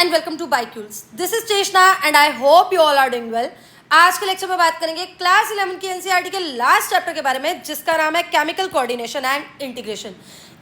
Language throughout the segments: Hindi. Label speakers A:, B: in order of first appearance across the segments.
A: And welcome to Biquals. This is Cheshta and I hope you all are doing well. आज के लेक्चर में बात करेंगे क्लास 11 की एनसीईआरटी के लास्ट चैप्टर के बारे में, जिसका नाम है chemical coordination and integration.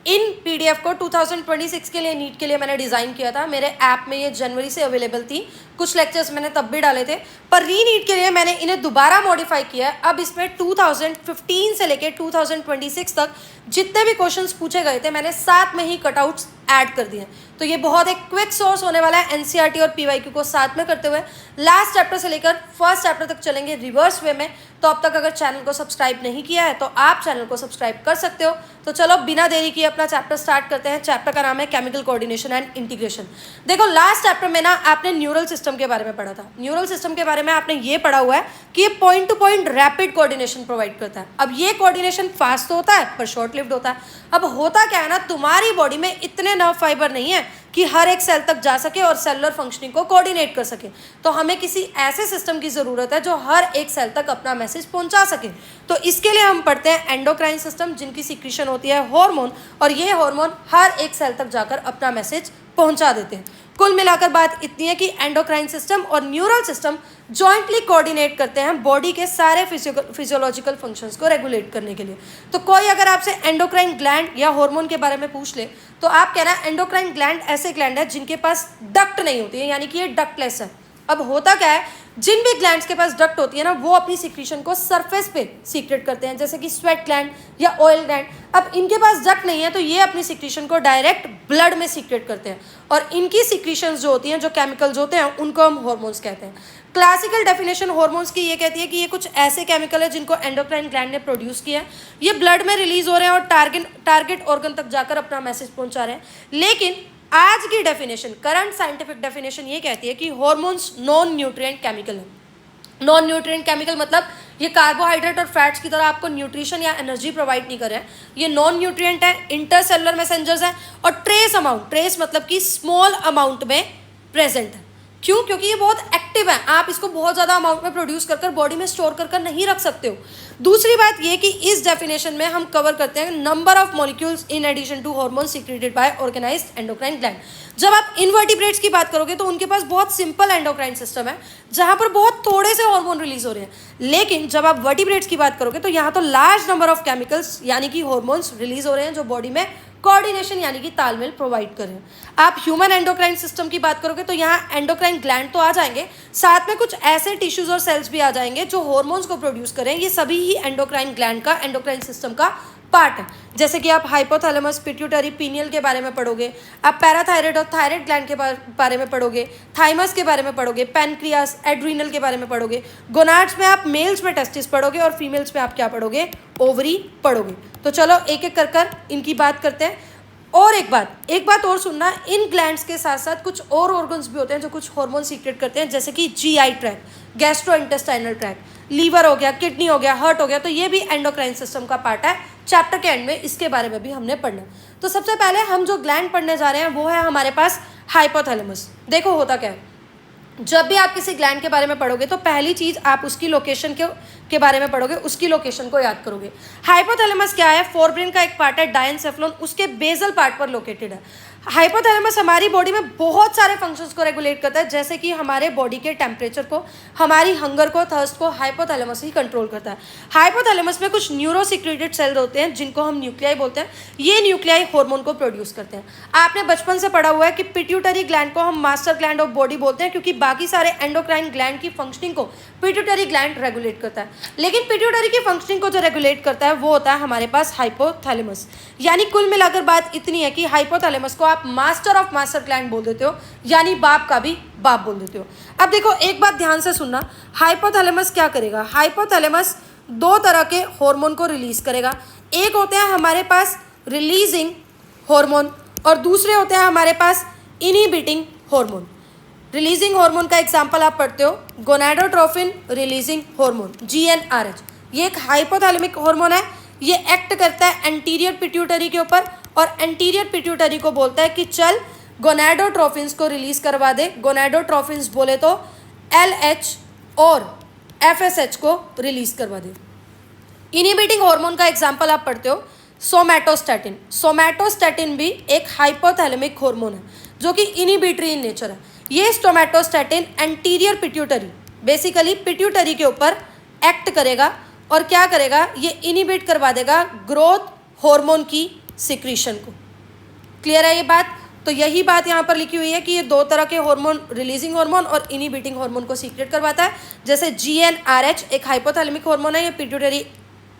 A: In PDF को 2026 के लिए नीट के लिए मैंने डिज़ाइन किया था। मेरे ऐप में ये जनवरी से अवेलेबल थी, कुछ लेक्चर्स मैंने तब भी डाले थे, पर री नीट के लिए मैंने इन्हें दोबारा मॉडिफाई किया है। अब इसमें 2015 से लेकर 2026 तक जितने भी क्वेश्चंस पूछे गए थे मैंने साथ में ही कटआउट्स ऐड कर दिए। तो ये बहुत एक क्विक सोर्स होने वाला है एनसीईआरटी और पीवाईक्यू को साथ में करते हुए। लास्ट चैप्टर से लेकर फर्स्ट चैप्टर तक चलेंगे रिवर्स वे में। तो अब तक अगर चैनल को सब्सक्राइब नहीं किया है तो आप चैनल को सब्सक्राइब कर सकते हो। तो चलो बिना देरी किए अपना चैप्टर स्टार्ट करते हैं। चैप्टर का नाम है केमिकल कोऑर्डिनेशन एंड इंटीग्रेशन। देखो, लास्ट चैप्टर में ना आपने न्यूरल सिस्टम के बारे में पढ़ा था। न्यूरल सिस्टम के बारे में आपने ये पढ़ा हुआ है कि ये point two point rapid coordination provide करता है। अब ये कोऑर्डिनेशन फास्ट तो होता है पर शॉर्ट लिव्ड होता है। अब होता क्या है ना, तुम्हारी बॉडी में इतने नर्व फाइबर नहीं है कि हर एक सेल तक जा सके और सेलुलर फंक्शनिंग को कोऑर्डिनेट कर सके। तो हमें किसी ऐसे सिस्टम की ज़रूरत है जो हर एक सेल तक अपना मैसेज पहुंचा सके। तो इसके लिए हम पढ़ते हैं एंडोक्राइन सिस्टम, जिनकी सिक्रीशन होती है हार्मोन, और ये हार्मोन हर एक सेल तक जाकर अपना मैसेज पहुंचा देते हैं। कुल मिलाकर बात इतनी है कि एंडोक्राइन सिस्टम और न्यूरल सिस्टम जॉइंटली कोऑर्डिनेट करते हैं बॉडी के सारे फिजियोलॉजिकल फंक्शंस को रेगुलेट करने के लिए। तो कोई अगर आपसे एंडोक्राइन ग्लैंड या हार्मोन के बारे में पूछ ले तो आप कहना एंडोक्राइन ग्लैंड ऐसे ग्लैंड है जिनके पास डक्ट नहीं होती है, यानी कि ये डक्टलेस है। अब होता क्या है, जिन भी ग्लैंड्स के पास डक्ट होती है ना, वो अपनी सिक्रीशन को सरफेस पे सीक्रेट करते हैं, जैसे कि स्वेट ग्लैंड या ऑयल ग्लैंड। अब इनके पास डक्ट नहीं है तो ये अपनी सिक्रीशन को डायरेक्ट ब्लड में सीक्रेट करते हैं, और इनकी सिक्रीशंस जो होती हैं, जो केमिकल्स होते हैं, उनको हम हार्मोन्स कहते हैं। क्लासिकल डेफिनेशन हार्मोन्स की ये कहती है कि ये कुछ ऐसे केमिकल है जिनको एंडोक्राइन ग्लैंड ने प्रोड्यूस किया है, ये ब्लड में रिलीज हो रहे हैं और टारगेट ऑर्गन तक जाकर अपना मैसेज पहुंचा रहे हैं। लेकिन आज की डेफिनेशन, करंट साइंटिफिक डेफिनेशन ये कहती है कि हार्मोन्स नॉन न्यूट्रिएंट केमिकल है। नॉन न्यूट्रिएंट केमिकल मतलब ये कार्बोहाइड्रेट और फैट्स की तरह आपको न्यूट्रिशन या एनर्जी प्रोवाइड नहीं कर रहे हैं। ये नॉन न्यूट्रिएंट है, इंटरसेलुलर मैसेंजर्स हैं, और ट्रेस मतलब कि स्मॉल अमाउंट में प्रेजेंट है। क्यों? क्योंकि ये बहुत एक्टिव है, आप इसको बहुत ज़्यादा अमाउंट में प्रोड्यूस कर बॉडी में स्टोर कर नहीं रख सकते हो। दूसरी बात ये कि इस डेफिनेशन में हम कवर करते हैं number of molecules in addition to hormone secreted by organized endocrine gland. जब आप इनवर्टिब्रेट्स की बात करोगे तो उनके पास बहुत सिंपल एंडोक्राइन सिस्टम है जहां पर बहुत थोड़े से हार्मोन रिलीज हो रहे हैं। लेकिन जब आप वर्टिब्रेट्स की बात करोगे तो यहाँ तो लार्ज नंबर ऑफ केमिकल्स यानी कि हार्मोन्स रिलीज हो रहे हैं जो बॉडी में कोऑर्डिनेशन यानी कि तालमेल प्रोवाइड कर रहे हैं। आप ह्यूमन एंडोक्राइन सिस्टम की बात करोगे तो यहाँ एंडोक्राइन ग्लैंड तो आ जाएंगे, साथ में कुछ ऐसे टिश्यूज और सेल्स भी आ जाएंगे जो हार्मोन्स को प्रोड्यूस करें। ये सभी ही एंडोक्राइन ग्लैंड का, एंडोक्राइन सिस्टम का पार्ट है। जैसे कि आप हाइपोथैलेमस, पिट्यूटरी, पीनियल के बारे में पढ़ोगे, आप पैराथायराइड और थायराइड ग्लैंड के बारे में पढ़ोगे, थाइमस के बारे में पढ़ोगे, पैनक्रियास, एड्रीनल के बारे में पढ़ोगे। गोनाड्स में आप मेल्स में टेस्टिस पढ़ोगे और फीमेल्स में आप क्या पढ़ोगे? ओवरी पढ़ोगे। तो चलो एक एक कर इनकी बात करते हैं। और एक बात और सुनना, इन ग्लैंड्स के साथ साथ कुछ और ऑर्गन्स भी होते हैं जो कुछ हार्मोन सीक्रेट करते हैं, जैसे कि GI tract, gastrointestinal tract, liver हो गया, किडनी हो गया, हार्ट हो गया। तो ये भी एंडोक्राइन सिस्टम का पार्ट है। चैप्टर के एंड में इसके बारे में भी हमने पढ़ना। तो सबसे पहले हम जो ग्लैंड पढ़ने जा रहे हैं वो है हमारे पास हाइपोथैलेमस। देखो होता क्या है, जब भी आप किसी ग्लैंड के बारे में पढ़ोगे तो पहली चीज़ आप उसकी लोकेशन के बारे में पढ़ोगे, उसकी लोकेशन को याद करोगे। हाइपोथैलेमस क्या है? फोरब्रेन का एक पार्ट है, डायनसेफ्लॉन, उसके बेसल पार्ट पर लोकेटेड है। हाइपोथैलेमस हमारी बॉडी में बहुत सारे फंक्शंस को रेगुलेट करता है, जैसे कि हमारे बॉडी के टेम्परेचर को, हमारी हंगर को, थर्स्ट को हाइपोथैलेमस ही कंट्रोल करता है। हाइपोथैलेमस में कुछ न्यूरोसिक्रेटेड सेल होते हैं जिनको हम न्यूक्लियाई बोलते हैं। ये न्यूक्लियाई हार्मोन को प्रोड्यूस करते हैं। आपने बचपन से पढ़ा हुआ है कि पिट्यूटरी ग्लैंड को हम मास्टर ग्लैंड ऑफ बॉडी बोलते हैं, क्योंकि बाकी सारे एंडोक्राइन ग्लैंड की फंक्शनिंग को पिट्यूटरी ग्लैंड रेगुलेट करता है। लेकिन पिट्यूटरी की फंक्शनिंग को जो रेगुलेट करता है वो होता है हमारे पास हाइपोथैलेमस। यानी कुल मिलाकर बात इतनी है कि हाइपोथैलेमस को आप मास्टर ऑफ मास्टर ग्लैंड बोल देते हो, यानी बाप का भी बाप बोल देते हो। अब देखो एक बात ध्यान से सुनना, हाइपोथैलेमस क्या करेगा? हाइपोथैलेमस दो तरह के हार्मोन को रिलीज करेगा। एक होते हैं हमारे पास रिलीजिंग हार्मोन और दूसरे होते हैं हमारे पास इनहिबिटिंग हार्मोन। रिलीजिंग हार्मोन का एग्जांपल आप पढ़ते हो गोनाडोट्रोफिन रिलीजिंग हार्मोन, GnRH। ये एक हाइपोथैलेमिक हार्मोन है। ये एक्ट करता है एंटीरियर पिट्यूटरी के ऊपर, और एंटीरियर पिट्यूटरी को बोलता है कि चल गोनाडोट्रोफिन्स को रिलीज करवा दे। गोनाडोट्रोफिन्स बोले तो LH और FSH को रिलीज करवा दे। इनहिबिटिंग हार्मोन का एग्जांपल आप पढ़ते हो सोमैटोस्टैटिन। सोमैटोस्टैटिन भी एक हाइपोथैलेमिक हार्मोन है जो कि इनहिबिटरी इन नेचर है। ये स्टोमेटोस्टैटिन एंटीरियर पिट्यूटरी, बेसिकली पिट्यूटरी के ऊपर एक्ट करेगा और क्या करेगा, ये इनिबिट करवा देगा ग्रोथ हार्मोन की सिक्रीशन को। क्लियर है ये बात? तो यही बात यहाँ पर लिखी हुई है कि ये दो तरह के हार्मोन, रिलीजिंग हार्मोन और इनिबिटिंग हार्मोन को सीक्रेट करवाता है। जैसे GnRH एक हाइपोथैलेमिक हार्मोन है, ये पिट्यूटरी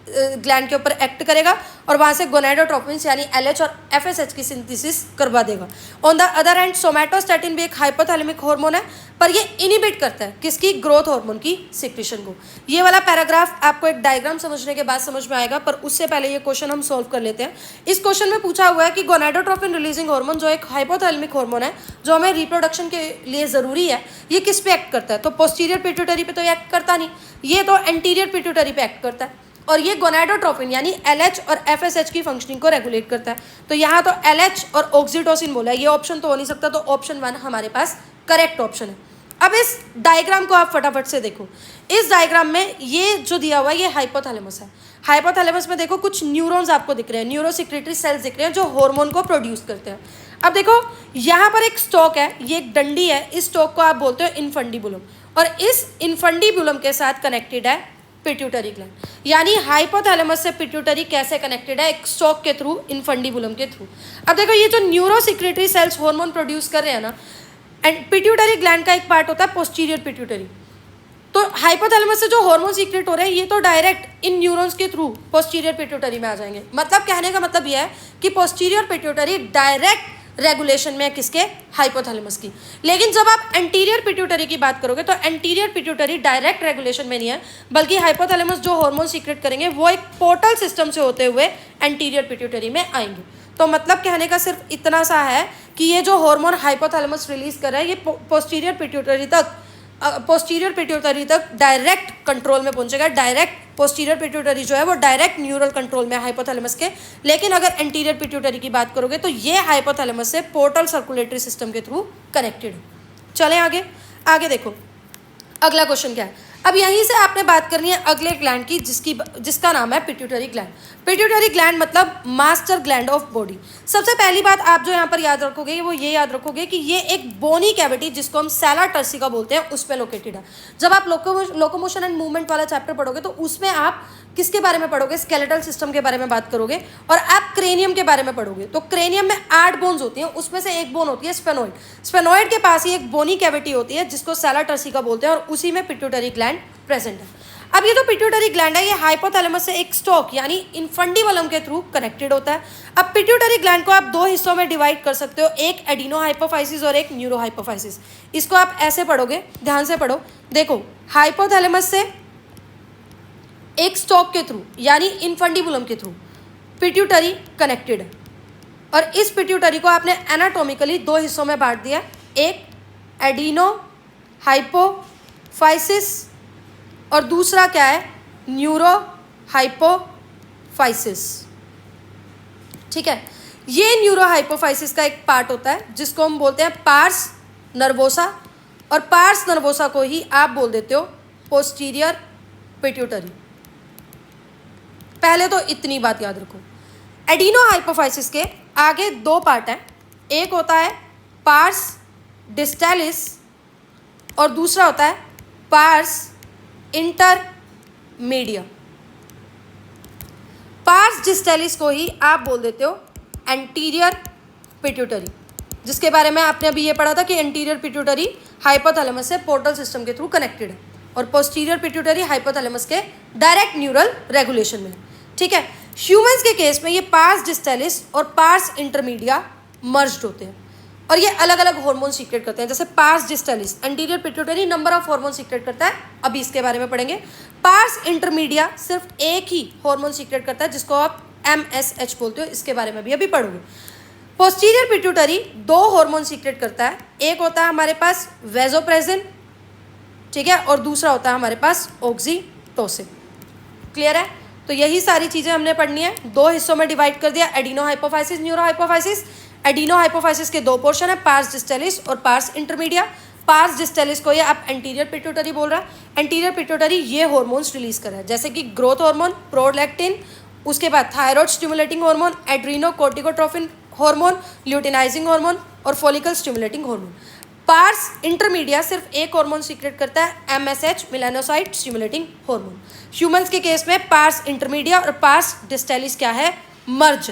A: ग्लैंड के ऊपर एक्ट करेगा और वहाँ से गोनाडोट्रोपिन्स यानी LH और FSH की सिंथेसिस करवा देगा। On the other hand somatostatin भी एक हाइपोथैलेमिक हार्मोन है, पर ये इनिबिट करता है किसकी, ग्रोथ हार्मोन की सिक्रीशन को। ये वाला पैराग्राफ आपको एक डायग्राम समझने के बाद समझ में आएगा, पर उससे पहले ये क्वेश्चन हम सॉल्व कर लेते हैं। इस क्वेश्चन में पूछा हुआ है कि गोनाडोट्रोपिन रिलीजिंग हार्मोन जो एक हाइपोथैलेमिक हार्मोन है जो हमें रिप्रोडक्शन के लिए ज़रूरी है, ये किस पे एक्ट करता है? तो पोस्टीरियर पिट्यूटरी पे तो ये एक्ट करता नहीं, ये तो एंटीरियर पिट्यूटरी पे एक्ट करता है और ये गोनाडोट्रोपिन यानी LH और FSH की फंक्शनिंग को रेगुलेट करता है। तो यहाँ तो LH और ऑक्सीटोसिन बोला है, ये ऑप्शन तो हो नहीं सकता, तो ऑप्शन 1 हमारे पास करेक्ट ऑप्शन है। अब इस डायग्राम को आप फटाफट से देखो। इस डायग्राम में ये जो दिया हुआ है ये हाइपोथैलेमस है। हाइपोथैलेमस में देखो कुछ न्यूरॉन्स आपको दिख रहे हैं, न्यूरोसिक्रेटरी सेल्स दिख रहे हैं जो हार्मोन को प्रोड्यूस करते हैं। अब देखो यहाँ पर एक स्टॉक है, ये एक डंडी है, इस स्टॉक को आप बोलते हो इनफंडिबुलम और इस इनफंडिबुलम के साथ कनेक्टेड है पिट्यूटरी ग्लैंड। यानी हाइपोथैलेमस से पिट्यूटरी कैसे कनेक्टेड है, एक स्टॉक के थ्रू, इनफंडिबुलम के थ्रू। अब देखो ये जो न्यूरोसिक्रेटरी सेल्स हार्मोन प्रोड्यूस कर रहे हैं ना, एंड पिट्यूटरी ग्लैंड का एक पार्ट होता है पोस्टीरियर पिट्यूटरी। तो हाइपोथैलेमस से जो हार्मोन सीक्रेट हो रहे हैं ये तो डायरेक्ट इन न्यूरॉन्स के थ्रू पोस्टीरियर पिट्यूटरी में आ जाएंगे। मतलब कहने का मतलब यह है कि पोस्टीरियर पिट्यूटरी डायरेक्ट रेगुलेशन में है किसके, हाइपोथैलेमस की। लेकिन जब आप एंटीरियर पिट्यूटरी की बात करोगे तो एंटीरियर पिट्यूटरी डायरेक्ट रेगुलेशन में नहीं है, बल्कि हाइपोथैलेमस जो हार्मोन सीक्रेट करेंगे वो एक पोर्टल सिस्टम से होते हुए एंटीरियर पिट्यूटरी में आएंगे। तो मतलब कहने का सिर्फ इतना सा है कि ये जो हार्मोन हाइपोथैलेमस रिलीज कर रहा है ये पोस्टीरियर पिट्यूटरी तक डायरेक्ट कंट्रोल में पहुंचेगा। डायरेक्ट पोस्टीरियर पिट्यूटरी जो है वो डायरेक्ट न्यूरल कंट्रोल में है हाइपोथैलेमस के। लेकिन अगर एंटीरियर पिट्यूटरी की बात करोगे तो ये हाइपोथैलेमस से पोर्टल सर्कुलेटरी सिस्टम के थ्रू कनेक्टेड है। चलें आगे, आगे देखो अगला क्वेश्चन क्या है। अब यहीं से आपने बात करनी है अगले ग्लैंड की जिसका नाम है पिट्यूटरी ग्लैंड। पिट्यूटरी ग्लैंड मतलब मास्टर ग्लैंड ऑफ बॉडी। सबसे पहली बात आप जो यहाँ पर याद रखोगे वो ये याद रखोगे कि ये एक बोनी कैविटी जिसको हम सैला टर्सिका बोलते हैं उस पर लोकेटेड है। जब आप लोकोमोशन एंड मूवमेंट वाला चैप्टर पढ़ोगे तो उसमें आप किसके बारे में पढ़ोगे, स्केलेटल सिस्टम के बारे में बात करोगे और आप क्रेनियम के बारे में पढ़ोगे। तो क्रेनियम में 8 बोन्स होती हैं, उसमें से एक बोन होती है स्फेनोइड। स्फेनोइड के पास ही एक बोनी कैविटी होती है जिसको सैला टर्सिका बोलते हैं और उसी में पिट्यूटरी ग्लैंड प्रेजेंट है। अब ये जो पिट्यूटरी ग्लैंड है ये हाइपोथैलेमस से एक स्टॉक यानी इनफंडिबुलम के थ्रू कनेक्टेड होता है। अब पिट्यूटरी ग्लैंड को आप 2 हिस्सों में डिवाइड कर सकते हो, एक एडिनो हाइपोफाइसिस और एक न्यूरो हाइपोफाइसिस। इसको आप ऐसे पढ़ोगे, ध्यान से पढ़ो। देखो हाइपोथैलेमस से एक स्टॉक के थ्रू यानी इनफंडिबुलम के थ्रू पिट्यूटरी कनेक्टेड है और इस पिट्यूटरी को आपने एनाटॉमिकली 2 हिस्सों में बांट दिया, एक एडिनो हाइपोफाइसिस और दूसरा क्या है, न्यूरो हाइपोफाइसिस। ठीक है, ये न्यूरो हाइपोफाइसिस का एक पार्ट होता है जिसको हम बोलते हैं पार्स नर्वोसा और पार्स नर्वोसा को ही आप बोल देते हो पोस्टीरियर पिट्यूटरी। पहले तो इतनी बात याद रखो। एडिनो हाइपोफाइसिस के आगे 2 पार्ट हैं, एक होता है पार्स डिस्टैलिस और दूसरा होता है पार्स इंटरमीडिया। पार्स डिस्टैलिस को ही आप बोल देते हो एंटीरियर पिट्यूटरी, जिसके बारे में आपने अभी ये पढ़ा था कि एंटीरियर पिट्यूटरी हाइपोथैलेमस से पोर्टल सिस्टम के थ्रू कनेक्टेड है और पोस्टीरियर पिट्यूटरी हाइपोथैलेमस के डायरेक्ट न्यूरल रेगुलेशन में है। ठीक है, ह्यूमंस के केस में ये पार्स डिस्टैलिस और पार्स इंटरमीडिया मर्ज्ड होते हैं और ये अलग अलग हार्मोन सीक्रेट करते हैं। जैसे pars distalis anterior pituitary number of hormone secrete करता है, अभी इसके बारे में पढ़ेंगे। पार्स इंटरमीडिया सिर्फ एक ही हार्मोन सीक्रेट करता है जिसको आप MSH बोलते हो, इसके बारे में भी अभी पढ़ोगे। पोस्टीरियर पिट्यूटरी 2 हार्मोन सीक्रेट करता है, एक होता है हमारे पास वेजोप्रेसिन, ठीक है, और दूसरा होता है हमारे पास ऑक्सीटोसिन। क्लियर है? तो यही सारी चीज़ें हमने पढ़नी है। 2 हिस्सों में डिवाइड कर दिया, adeno hypophysis neuro hypophysis. Adeno hypophysis के 2 पोर्शन है, पार्स डिस्टैलिस और पार्स इंटरमीडिया। पार्स डिस्टैलिस को ये आप एंटीरियर पिट्यूटरी बोल रहा है। एंटीरियर पिट्यूटरी ये हार्मोन्स रिलीज कर रहा है जैसे कि ग्रोथ हार्मोन, प्रोलैक्टिन, उसके बाद thyroid stimulating hormone, adreno corticotrophin hormone, luteinizing hormone और follicle stimulating hormone. Pars intermedia सिर्फ एक हार्मोन सीक्रेट करता है, MSH melanocyte stimulating hormone. Humans के केस में पार्स इंटरमीडिया और पार्स डिस्टेलिस क्या है, मर्ज,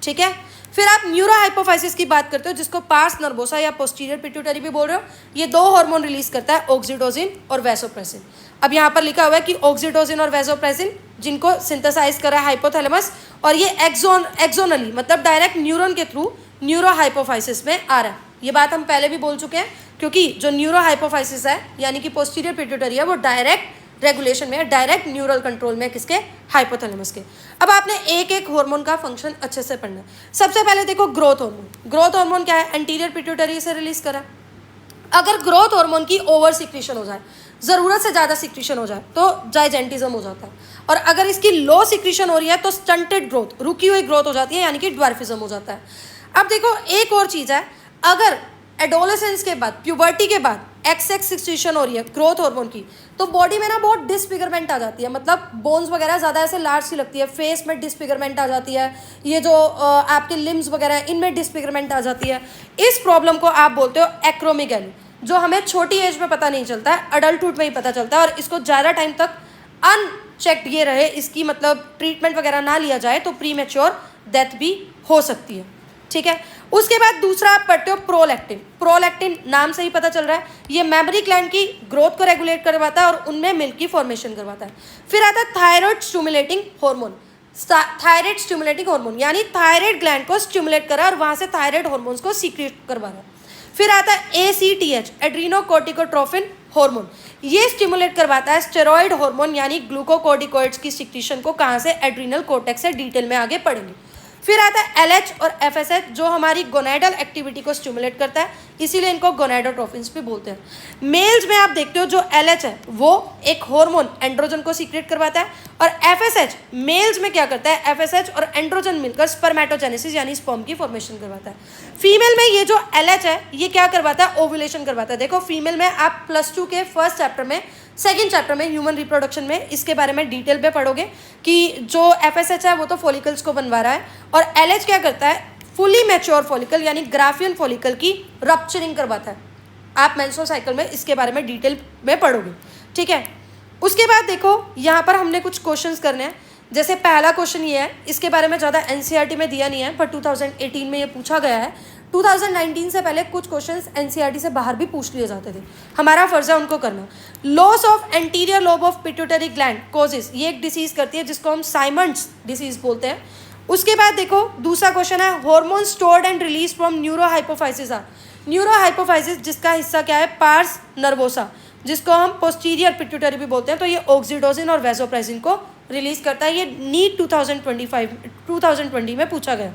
A: ठीक है। फिर आप न्यूरो हाइपोफाइसिस की बात करते हो जिसको पार्स नर्वोसा या पोस्टीरियर पिट्यूटरी भी बोल रहे हो। ये दो हार्मोन रिलीज करता है, ऑक्सीटोसिन और वैसोप्रेसिन। अब यहाँ पर लिखा हुआ है कि ऑक्सीटोसिन और वैसोप्रेसिन जिनको सिंथेसाइज कर रहा है हाइपोथैलेमस, और ये एक्सोनली मतलब डायरेक्ट न्यूरॉन के थ्रू न्यूरो हाइपोफाइसिस में आ रहा है। ये बात हम पहले भी बोल चुके हैं, क्योंकि जो न्यूरो हाइपोफाइसिस है यानी कि पोस्टीरियर पिट्यूटरी है वो डायरेक्ट रेगुलेशन में, डायरेक्ट न्यूरल कंट्रोल में, किसके, हाइपोथैलेमस के। अब आपने एक एक हार्मोन का फंक्शन अच्छे से पढ़ना है। सबसे पहले देखो ग्रोथ हार्मोन। ग्रोथ हार्मोन क्या है, एंटीरियर पिट्यूटरी से रिलीज करा। अगर ग्रोथ हार्मोन की ओवर सिक्रीशन हो जाए, ज़रूरत से ज़्यादा सिक्रीशन हो जाए तो जाइजेंटिज्म हो जाता है, और अगर इसकी लो सिक्रीशन हो रही है तो स्टंटेड ग्रोथ, रुकी हुई ग्रोथ हो जाती है, यानी कि ड्वार्फिज्म हो जाता है। अब देखो एक और चीज़ है, अगर एडोलेसेंस के बाद, प्यूबर्टी के बाद एक्सेस सिक्रीशन हो रही है ग्रोथ हार्मोन की, तो बॉडी में ना बहुत डिसफिगरमेंट आ जाती है, मतलब बोन्स वगैरह ज़्यादा ऐसे लार्ज सी लगती है, फेस में डिसफिगरमेंट आ जाती है, ये जो आपके लिम्स वगैरह हैं इनमें डिसफिगरमेंट आ जाती है। इस प्रॉब्लम को आप बोलते हो एक्रोमेगैली, जो हमें छोटी एज में पता नहीं चलता है, अडल्टहुड में ही पता चलता है, और इसको ज़्यादा टाइम तक अनचेक्ड ये रहे, इसकी मतलब ट्रीटमेंट वगैरह ना लिया जाए तो प्री मैच्योर डेथ भी हो सकती है, ठीक है। उसके बाद दूसरा आप पढ़ते हो प्रोलैक्टिन। प्रोलैक्टिन नाम से ही पता चल रहा है, ये मेमोरी ग्लैंड की ग्रोथ को रेगुलेट करवाता है और उनमें मिल्क की फॉर्मेशन करवाता है। फिर आता है thyroid stimulating hormone. Thyroid stimulating hormone यानी थायराइड ग्लैंड को स्टिमुलेट कर रहा है और वहाँ से थायराइड हार्मोन्स को सीक्रेट करवा रहा है। फिर आता है ACTH, एड्रीनोकोर्टिकोट्रोफिन हार्मोन। ये स्टिमुलेट करवाता है स्टेरॉइड हार्मोन यानी ग्लूकोकॉर्टिकॉइड्स की सिक्रीशन को, कहाँ से, एड्रीनल कोर्टेक्स से, डिटेल में आगे पढ़ेंगे। फिर आता है LH और FSH जो हमारी गोनेडल एक्टिविटी को स्टिमुलेट करता है, इसीलिए इनको गोनेडोट्रोफिन्स भी बोलते हैं। मेल्स में आप देखते हो जो LH है वो एक हार्मोन एंड्रोजन को सीक्रेट करवाता है, और FSH मेल्स में क्या करता है, FSH और एंड्रोजन मिलकर स्पर्मेटोजेनेसिस यानी स्पर्म की फॉर्मेशन करवाता है। फीमेल में ये जो LH है ये क्या करवाता है, ओव्यूलेशन करवाता है। देखो फीमेल में आप +2 के फर्स्ट चैप्टर में, सेकेंड चैप्टर में ह्यूमन रिप्रोडक्शन में इसके बारे में डिटेल में पढ़ोगे कि जो FSH है वो तो फॉलिकल्स को बनवा रहा है, और LH क्या करता है, फुली मैच्योर फॉलिकल यानी ग्राफियन फॉलिकल की रप्चरिंग करवाता है। आप मेंस्ट्रुअल साइकिल में इसके बारे में डिटेल में पढ़ोगे, ठीक है। उसके बाद देखो यहाँ पर हमने कुछ क्वेश्चंस करने हैं। जैसे पहला क्वेश्चन ये है, इसके बारे में ज़्यादा NCERT में दिया नहीं है पर 2018 में ये पूछा गया है। 2019 से पहले कुछ क्वेश्चंस NCERT से बाहर भी पूछ लिए जाते थे, हमारा फर्ज है उनको करना। Loss of anterior lobe of pituitary gland causes, ये एक डिसीज करती है जिसको हम साइमंड्स डिसीज बोलते हैं। उसके बाद देखो दूसरा क्वेश्चन है, hormone stored and release from neurohypophysis are. Neurohypophysis जिसका हिस्सा क्या है, पार्स नर्वोसा, जिसको हम पोस्टीरियर पिट्यूटरी भी बोलते हैं, तो ये ऑक्सीटोसिन और वैसोप्रेसिन को रिलीज करता है। ये नीट 2020 में पूछा गया।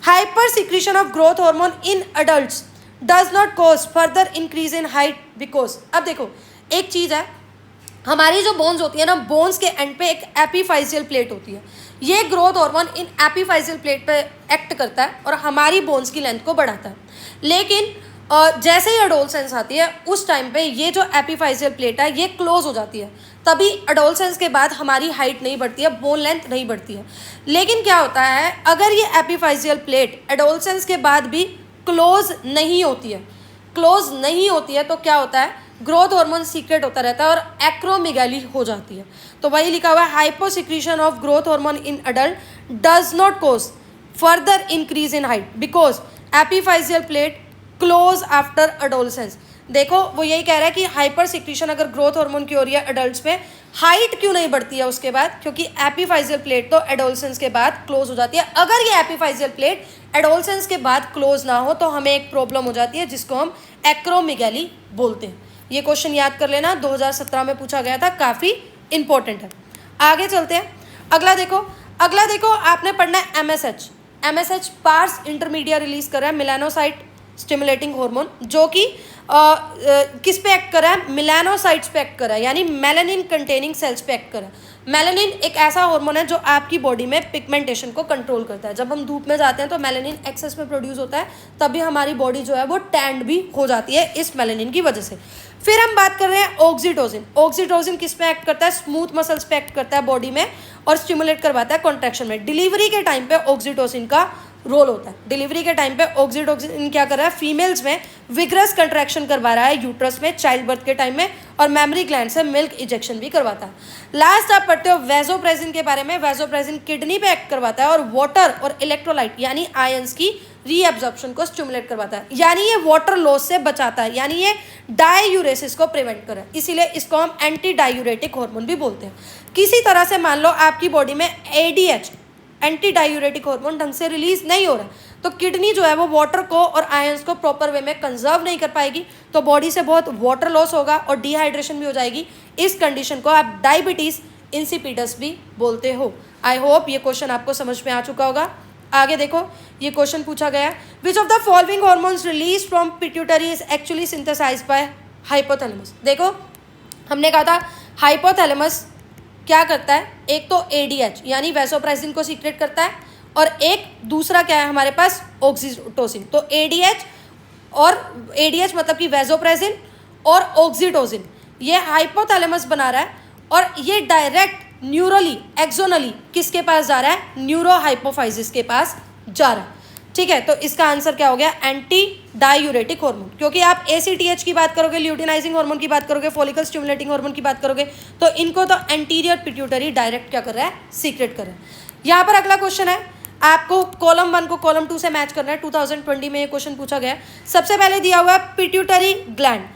A: Hyper secretion of growth hormone in adults does not cause further increase in height because. अब देखो एक चीज़ है, हमारी जो बोन्स होती है ना, बोन्स के एंड पे एक एपीफाइजियल प्लेट होती है, ये ग्रोथ हार्मोन इन एपीफाइजियल प्लेट पे एक्ट करता है और हमारी बोन्स की लेंथ को बढ़ाता है। लेकिन जैसे ही एडोलसेंस आती है उस टाइम पे ये जो एपीफाइजियल प्लेट है ये क्लोज हो जाती है, तभी एडोलसेंस के बाद हमारी हाइट नहीं बढ़ती है, बोन लेंथ नहीं बढ़ती है। लेकिन क्या होता है, अगर ये एपीफाइजियल प्लेट एडोलसेंस के बाद भी क्लोज नहीं होती है, तो क्या होता है, ग्रोथ हार्मोन सीक्रेट होता रहता है और एक्रोमेगाली हो जाती है। तो वही लिखा हुआ है, hyposecretion of growth hormone in adult does not cause further increase in height because epiphyseal plate close after adolescence. देखो वो यही कह रहा है कि हाइपर सिक्रीशन अगर ग्रोथ हार्मोन की हो रही है एडल्ट्स में, हाइट क्यों नहीं बढ़ती है उसके बाद, क्योंकि एपीफाइजियल प्लेट तो एडोलसेंस के बाद क्लोज हो जाती है। अगर ये एपीफाइजियल प्लेट एडोलसेंस के बाद क्लोज ना हो तो हमें एक प्रॉब्लम हो जाती है जिसको हम एक्रोमेगाली बोलते हैं। ये क्वेश्चन याद कर लेना, 2017 में पूछा गया था, काफ़ी इंपॉर्टेंट है। आगे चलते हैं, अगला देखो आपने पढ़ना है MSH पार्स इंटरमीडिया रिलीज कर रहा है, मेलानोसाइट स्टिमुलेटिंग हार्मोन, जो कि किस पे एक्ट कर रहा है, मेलानोसाइट्स पे एक्ट कर रहा है, यानी मेलानिन कंटेनिंग सेल्स पे एक्ट कर रहा है। मेलानिन एक ऐसा हार्मोन है जो आपकी बॉडी में पिगमेंटेशन को कंट्रोल करता है। जब हम धूप में जाते हैं तो मेलानिन एक्सेस में प्रोड्यूस होता है, तभी हमारी बॉडी जो है वो टैंड भी हो जाती है इस मेलानिन की वजह से। फिर हम बात कर रहे हैं ऑक्सीटोसिन किस पे एक्ट करता है, स्मूथ मसल्स पे एक्ट करता है बॉडी में और स्टिमुलेट करवाता है कॉन्ट्रैक्शन में। डिलीवरी के टाइम पे ऑक्सीटोसिन का रोल होता है। डिलीवरी के टाइम पे ऑक्सीटोसिन क्या कर रहा है, फीमेल्स में विग्रस कंट्रैक्शन करवा रहा है यूट्रस में चाइल्ड बर्थ के टाइम में, और मेमरी ग्लैंड से मिल्क इजेक्शन भी करवाता है। लास्ट आप पढ़ते हो वैसोप्रेसिन के बारे में। वैसोप्रेसिन किडनी पे एक्ट करवाता है और वाटर और इलेक्ट्रोलाइट यानी आयंस की रीएब्जॉर्प्शन को स्टिमुलेट करवाता है, यानी ये वाटर लॉस से बचाता है, यानी ये डायूरेसिस को प्रिवेंट करे, इसीलिए इसको हम एंटी डायूरेटिक हार्मोन भी बोलते हैं। किसी तरह से मान लो आपकी बॉडी में एडीएच एंटी डायूरेटिक हार्मोन ढंग से रिलीज नहीं हो रहा है, तो किडनी जो है वो वाटर को और आयंस को प्रॉपर वे में कंजर्व नहीं कर पाएगी, तो बॉडी से बहुत वाटर लॉस होगा और डिहाइड्रेशन भी हो जाएगी। इस कंडीशन को आप डायबिटीज इंसिपिडस भी बोलते हो। आई होप ये क्वेश्चन आपको समझ में आ चुका होगा। आगे देखो, ये क्वेश्चन पूछा गया, which of the following hormones release from pituitary is actually synthesized by hypothalamus. देखो हमने कहा था हाइपोथैलेमस क्या करता है, एक तो एडीएच यानी वैसोप्रेसिन को सीक्रेट करता है, और एक दूसरा क्या है हमारे पास, ऑक्सीटोसिन। तो एडीएच और एडीएच मतलब कि वैसोप्रेसिन और ऑक्सीटोसिन ये हाइपोथैलेमस बना रहा है, और ये डायरेक्ट न्यूरली एक्सोनली किसके पास जा रहा है, न्यूरो हाइपोफाइसिस के पास जा रहा है। ठीक है, तो इसका आंसर क्या हो गया, एंटी डायूरेटिक हार्मोन। क्योंकि आप एसीटीएच की बात करोगे, ल्यूटिनाइजिंग हार्मोन की बात करोगे, फॉलिकल स्टिमुलेटिंग हार्मोन की बात करोगे, तो इनको तो एंटीरियर पिट्यूटरी डायरेक्ट क्या कर रहा है, सीक्रेट कर रहा है। यहाँ पर अगला क्वेश्चन है, आपको कॉलम 1 को कॉलम 2 से मैच करना है। 2020 में ये क्वेश्चन पूछा गया। सबसे पहले दिया हुआ है पिट्यूटरी ग्लैंड।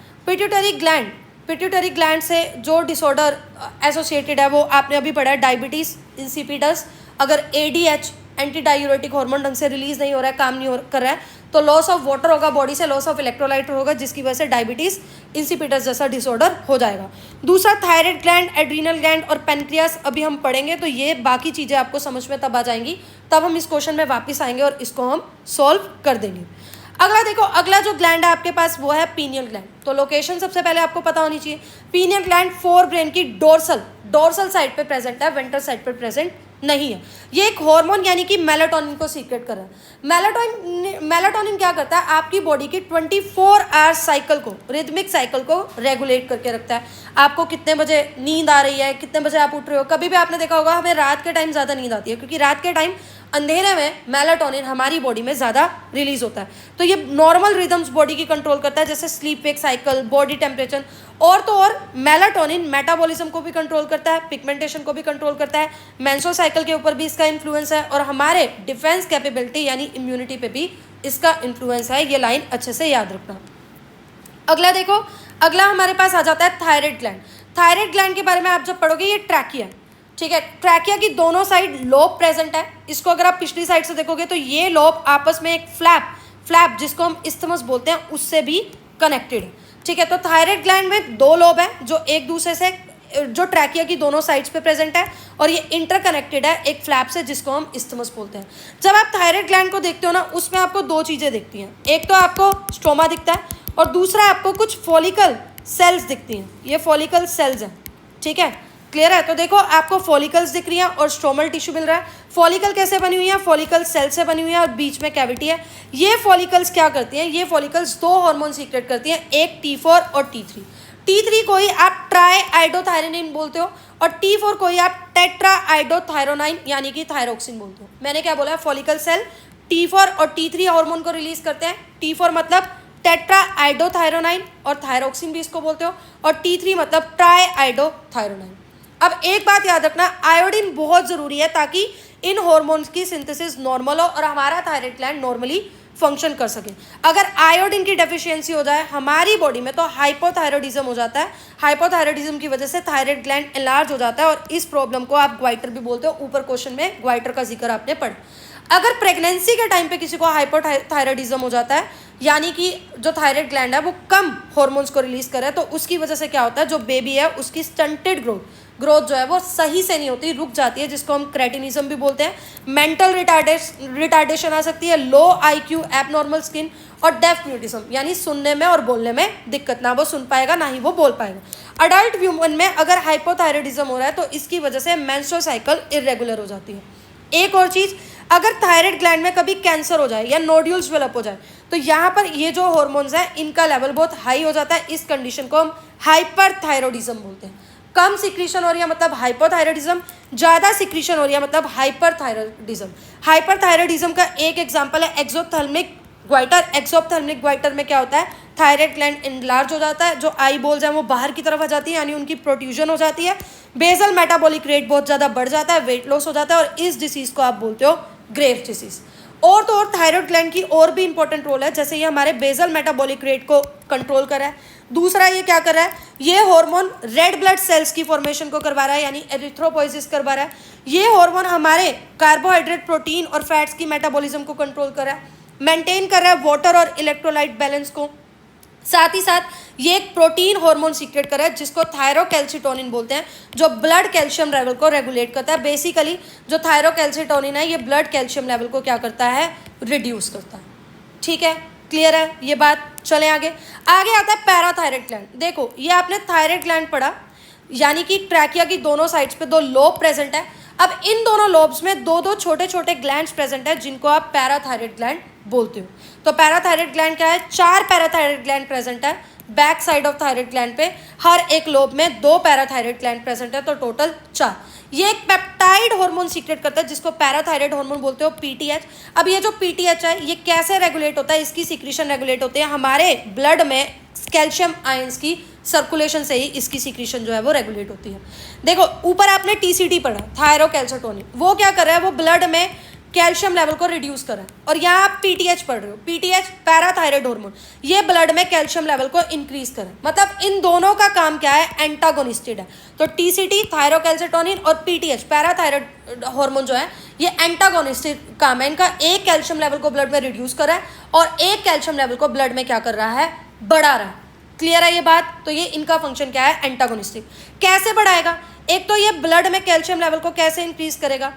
A: पिट्यूटरी ग्लैंड से जो डिसऑर्डर एसोसिएटेड है वो आपने अभी पढ़ा है, डायबिटीज इंसिपिडस। अगर एडीएच एंटी डायूरेटिक हार्मोन ढंग से रिलीज नहीं हो रहा है, काम नहीं कर रहा है, तो लॉस ऑफ वाटर होगा बॉडी से, लॉस ऑफ इलेक्ट्रोलाइट होगा, जिसकी वजह से डायबिटीज इंसिपिडस जैसा डिसऑर्डर हो जाएगा। दूसरा थायराइड ग्लैंड, एड्रीनल ग्लैंड और पेनक्रियास अभी हम पढ़ेंगे, तो ये बाकी चीज़ें आपको समझ में तब आ जाएंगी, तब हम इस क्वेश्चन में वापस आएंगे और इसको हम सॉल्व कर देंगे। अगला देखो, अगला जो ग्लैंड है आपके पास वो है पीनियल ग्लैंड। तो लोकेशन सबसे पहले आपको पता होनी चाहिए। पीनियल ग्लैंड फोर ब्रेन की डोर्सल साइड पे प्रेजेंट है, वेंट्रल साइड पे प्रेजेंट नहीं है। ये एक हार्मोन यानी कि मेलाटोनिन को सीक्रेट कर रहा है। मेलाटोनिन क्या करता है, आपकी बॉडी की 24 आवर्स साइकिल को, रिदमिक साइकिल को रेगुलेट करके रखता है। आपको कितने बजे नींद आ रही है, कितने बजे आप उठ रहे हो। कभी भी आपने देखा होगा हमें रात के टाइम ज़्यादा नींद आती है, क्योंकि रात के टाइम अंधेरे में मेलाटोनिन हमारी बॉडी में ज़्यादा रिलीज होता है। तो ये नॉर्मल रिदम्स बॉडी की कंट्रोल करता है, जैसे sleep wake cycle, body temperature, और तो और मेलाटोनिन मेटाबॉलिज्म को भी कंट्रोल करता है, पिगमेंटेशन को भी कंट्रोल करता है, मेंस्ट्रुअल साइकिल के ऊपर भी इसका इन्फ्लुएंस है, और हमारे डिफेंस कैपेबिलिटी यानी इम्यूनिटी पे भी इसका इन्फ्लुएंस है। ये लाइन अच्छे से याद रखना। अगला देखो, अगला हमारे पास आ जाता है थायराइड ग्लैंड। थायराइड ग्लैंड के बारे में आप जब पढ़ोगे, ये ट्रैकिया, ठीक है, ट्रैकिया की दोनों साइड लोब प्रेजेंट है। इसको अगर आप पिछली साइड से देखोगे तो ये लोब आपस में एक फ्लैप जिसको हम इस्थमस बोलते हैं उससे भी कनेक्टेड है। ठीक है, तो थायराइड ग्लैंड में दो लोब है जो एक दूसरे से, जो ट्रैकिया की दोनों साइड्स पे प्रेजेंट है, और ये इंटरकनेक्टेड है एक फ्लैप से जिसको हम इस्थमस बोलते हैं। जब आप थायराइड ग्लैंड को देखते हो ना, उसमें आपको दो चीज़ें दिखती हैं। एक तो आपको स्टोमा दिखता है, और दूसरा आपको कुछ फॉलिकल सेल्स दिखती हैं। ये फॉलिकल सेल्स हैं, ठीक है, क्लियर है। तो देखो आपको फॉलिकल्स दिख रही हैं और स्ट्रोमल टिश्यू मिल रहा है। फॉलिकल कैसे बनी हुई है, फॉलिकल सेल से बनी हुई है और बीच में कैविटी है। ये फॉलिकल्स क्या करती हैं, ये फॉलिकल्स दो हार्मोन सीक्रेट करती हैं, एक T4 और T3। T3 को ही आप ट्राई आइडोथायरोनिन बोलते हो, और T4 को ही आप टेट्रा आइडोथायरोनाइन यानी कि थायरोक्सिन बोलते हो। मैंने क्या बोला, फॉलिकल सेल T4 और T3 हार्मोन को रिलीज करते हैं। T4 मतलब टेट्रा आइडोथायरोनाइन और थायरोक्सिन भी इसको बोलते हो, और T3 मतलब ट्राई आइडोथायरोनाइन। अब एक बात याद रखना, आयोडीन बहुत ज़रूरी है ताकि इन हार्मोन्स की सिंथेसिस नॉर्मल हो और हमारा थायराइड ग्लैंड नॉर्मली फंक्शन कर सके। अगर आयोडीन की डेफिशिएंसी हो जाए हमारी बॉडी में तो हाइपोथायरॉयडिज्म हो जाता है। हाइपोथायरॉयडिज्म की वजह से थायराइड ग्लैंड एनलार्ज हो जाता है, और इस प्रॉब्लम को आप ग्वाइटर भी बोलते हो। ऊपर क्वेश्चन में ग्वाइटर का जिक्र आपने पढ़ा। अगर प्रेगनेंसी के टाइम पे किसी को हाइपोथायरॉयडिज्म हो जाता है, यानी कि जो थायराइड ग्लैंड है वो कम हार्मोन्स को रिलीज करे, तो उसकी वजह से क्या होता है, जो बेबी है उसकी स्टंटेड ग्रोथ जो है वो सही से नहीं होती, रुक जाती है, जिसको हम क्रेटिनिज्म भी बोलते हैं। मेंटल रिटार्डेशन आ सकती है, लो IQ, एबनॉर्मल स्किन, और डेफ म्यूटिज्म यानी सुनने में और बोलने में दिक्कत, ना वो सुन पाएगा ना ही वो बोल पाएगा। अडल्ट वुमन में अगर हाइपोथायरॉयडिज्म हो रहा है तो इसकी वजह से मेंस्ट्रुअल साइकिल इरेगुलर हो जाती है। एक और चीज़, अगर थायराइड ग्लैंड में कभी कैंसर हो जाए या नोड्यूल्स डेवलप हो जाए तो यहाँ पर ये जो हार्मोन्स हैं इनका लेवल बहुत हाई हो जाता है। इस कंडीशन को हम हाइपरथायरॉयडिज्म बोलते हैं। कम सिक्रीशन हो रही है मतलब हाइपोथायराइडिज्म, ज़्यादा सिक्रीशन हो रही है मतलब हाइपरथायराइडिज्म। हाइपरथायराइडिज्म का एक एग्जांपल है एक्सोप्थेल्मिक ग्वाइटर। एक्सोप्थेल्मिक ग्वाइटर में क्या होता है, थायराइड ग्लैंड इनलार्ज हो जाता है, जो आई बोल्स हैं वो बाहर की तरफ आ जाती है, यानी उनकी प्रोट्रूजन हो जाती है, बेसल मेटाबॉलिक रेट बहुत ज़्यादा बढ़ जाता है, वेट लॉस हो जाता है, और इस डिसीज़ को आप बोलते हो ग्रेव्स डिसीज़। और तो और थायराइड ग्लैंड की और भी इंपॉर्टेंट रोल है, जैसे ये हमारे बेसल मेटाबॉलिक रेट को कंट्रोल कर रहा है। दूसरा ये क्या कर रहा है, ये हार्मोन रेड ब्लड सेल्स की फॉर्मेशन को करवा रहा है, यानी एरिथ्रोपोइसिस करवा रहा है। ये हार्मोन हमारे कार्बोहाइड्रेट, प्रोटीन और फैट्स की मेटाबॉलिज्म को कंट्रोल कर रहा है, मेंटेन कर रहा है वाटर और इलेक्ट्रोलाइट बैलेंस को। साथ ही साथ ये एक प्रोटीन हार्मोन सीक्रेट कर रहा है जिसको थायरोकैल्सिटोनिन बोलते हैं, जो ब्लड कैल्शियम लेवल को रेगुलेट करता है। बेसिकली जो थायरोकैल्सिटोनिन है ये ब्लड कैल्शियम लेवल को क्या करता है, रिड्यूस करता है। ठीक है, क्लियर है ये बात। चलें आगे। आगे आता है पैराथायराइड ग्लैंड। देखो ये आपने थायराइड ग्लैंड पढ़ा, यानी कि ट्रैकिया की दोनों साइड्स पे दो लोब प्रेजेंट है। अब इन दोनों लोब्स में दो दो छोटे छोटे ग्लैंड्स प्रेजेंट है जिनको आप पैराथायराइड ग्लैंड बोलते हो। तो पैराथायराइड ग्लैंड क्या है, 4 पैराथायराइड ग्लैंड प्रेजेंट है back side of thyroid gland पे। हर एक लोब में 2 पैराथायराइड ग्लैंड प्रेजेंट है, तो टोटल 4। ये एक पेप्टाइड हार्मोन सीक्रेट करता है जिसको पैराथायराइड हार्मोन बोलते हो, पीटीएच। अब ये जो पीटीएच है ये कैसे रेगुलेट होता है, इसकी सिक्रीशन रेगुलेट होती है हमारे ब्लड में कैल्शियम आयंस की सर्कुलेशन से ही इसकी सिक्रीशन जो है वो रेगुलेट होती है। देखो ऊपर आपने टीसीटी पढ़ा, थायरोकैल्सिटोनिन, वो क्या कर रहा है, वो ब्लड में कैल्शियम लेवल को रिड्यूस कर रहा है। और यहाँ आप पीटीएच पढ़ रहे हो, पीटीएच पैराथायराइड हार्मोन, ये ब्लड में कैल्शियम लेवल को इंक्रीज कर रहा है। मतलब इन दोनों का काम क्या है, एंटागोनिस्टेड है। तो टीसीटी थायरोकैल्सिटोनिन और पीटीएच पैराथायराइड हार्मोन जो है ये एंटागोनिस्टिक काम है। इनका एक कैल्शियम लेवल को ब्लड में रिड्यूस कर रहा है और एक कैल्शियम लेवल को ब्लड में क्या कर रहा है, बढ़ा रहा है। क्लियर है ये बात। तो ये इनका फंक्शन क्या है, एंटागोनिस्टिक। कैसे बढ़ाएगा, एक तो ये ब्लड में कैल्शियम लेवल को कैसे इंक्रीज करेगा,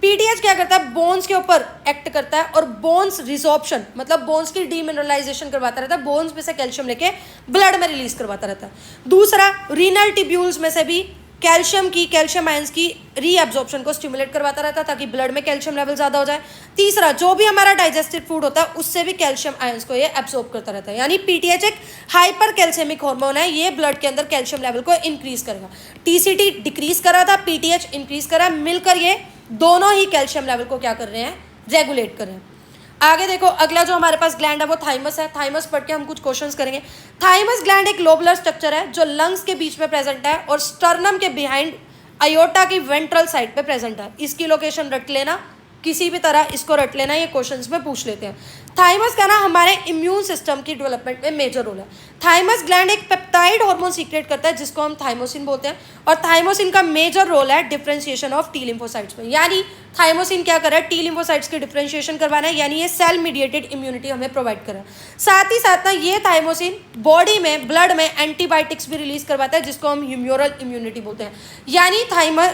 A: पीटीएच क्या करता है, बोन्स के ऊपर एक्ट करता है और बोन्स रिजॉर्प्शन मतलब बोन्स की डीमिनरलाइजेशन करवाता रहता है, बोन्स में से कैल्शियम लेके ब्लड में रिलीज करवाता रहता है। दूसरा, रीनल टिब्यूल्स में से भी कैल्शियम आयंस की रीअब्जॉर्प्शन को स्टिमुलेट करवाता रहता है ताकि ब्लड में कैल्शियम लेवल ज़्यादा हो जाए। तीसरा, जो भी हमारा डाइजेस्टेड फूड होता है उससे भी कैल्शियम आयंस को ये एब्जॉर्ब करता रहता है। यानी पीटीएच एक हाइपर कैल्शियमिक हार्मोन है, ये ब्लड के अंदर कैल्शियम लेवल को इंक्रीज करेगा। टीसीटी डिक्रीज करा था, पीटीएच इंक्रीज करा, मिलकर ये दोनों ही कैल्शियम लेवल को क्या कर रहे हैं, रेगुलेट कर रहे हैं। आगे देखो, अगला जो हमारे पास ग्लैंड है वो थाइमस है। थाइमस पढ़ के हम कुछ क्वेश्चंस करेंगे। थाइमस ग्लैंड एक लोबुलर स्ट्रक्चर है जो लंग्स के बीच में प्रेजेंट है और स्टर्नम के बिहाइंड अयोटा की वेंट्रल साइड पे प्रेजेंट है। इसकी लोकेशन रट लेना, किसी भी तरह इसको रट लेना, ये क्वेश्चंस में पूछ लेते हैं। थाइमस का ना हमारे इम्यून सिस्टम की डेवलपमेंट में मेजर रोल है। थाइमस ग्लैंड एक पेप्टाइड हार्मोन सीक्रेट करता है जिसको हम थाइमोसिन बोलते हैं, और थाइमोसिन का मेजर रोल है डिफरेंशिएशन ऑफ टी लिम्फोसाइट्स में। यानी थाइमोसिन क्या कर रहा है, टी लिम्फोसाइट्स की डिफरेंशिएशन करवाना है, यानी ये सेल मीडिएटेड इम्यूनिटी हमें प्रोवाइड कर रहा है। साथ ही साथ ना ये थाइमोसिन बॉडी में, ब्लड में एंटीबायोटिक्स भी रिलीज करवाता है जिसको हम ह्यूमोरल इम्यूनिटी बोलते हैं। यानी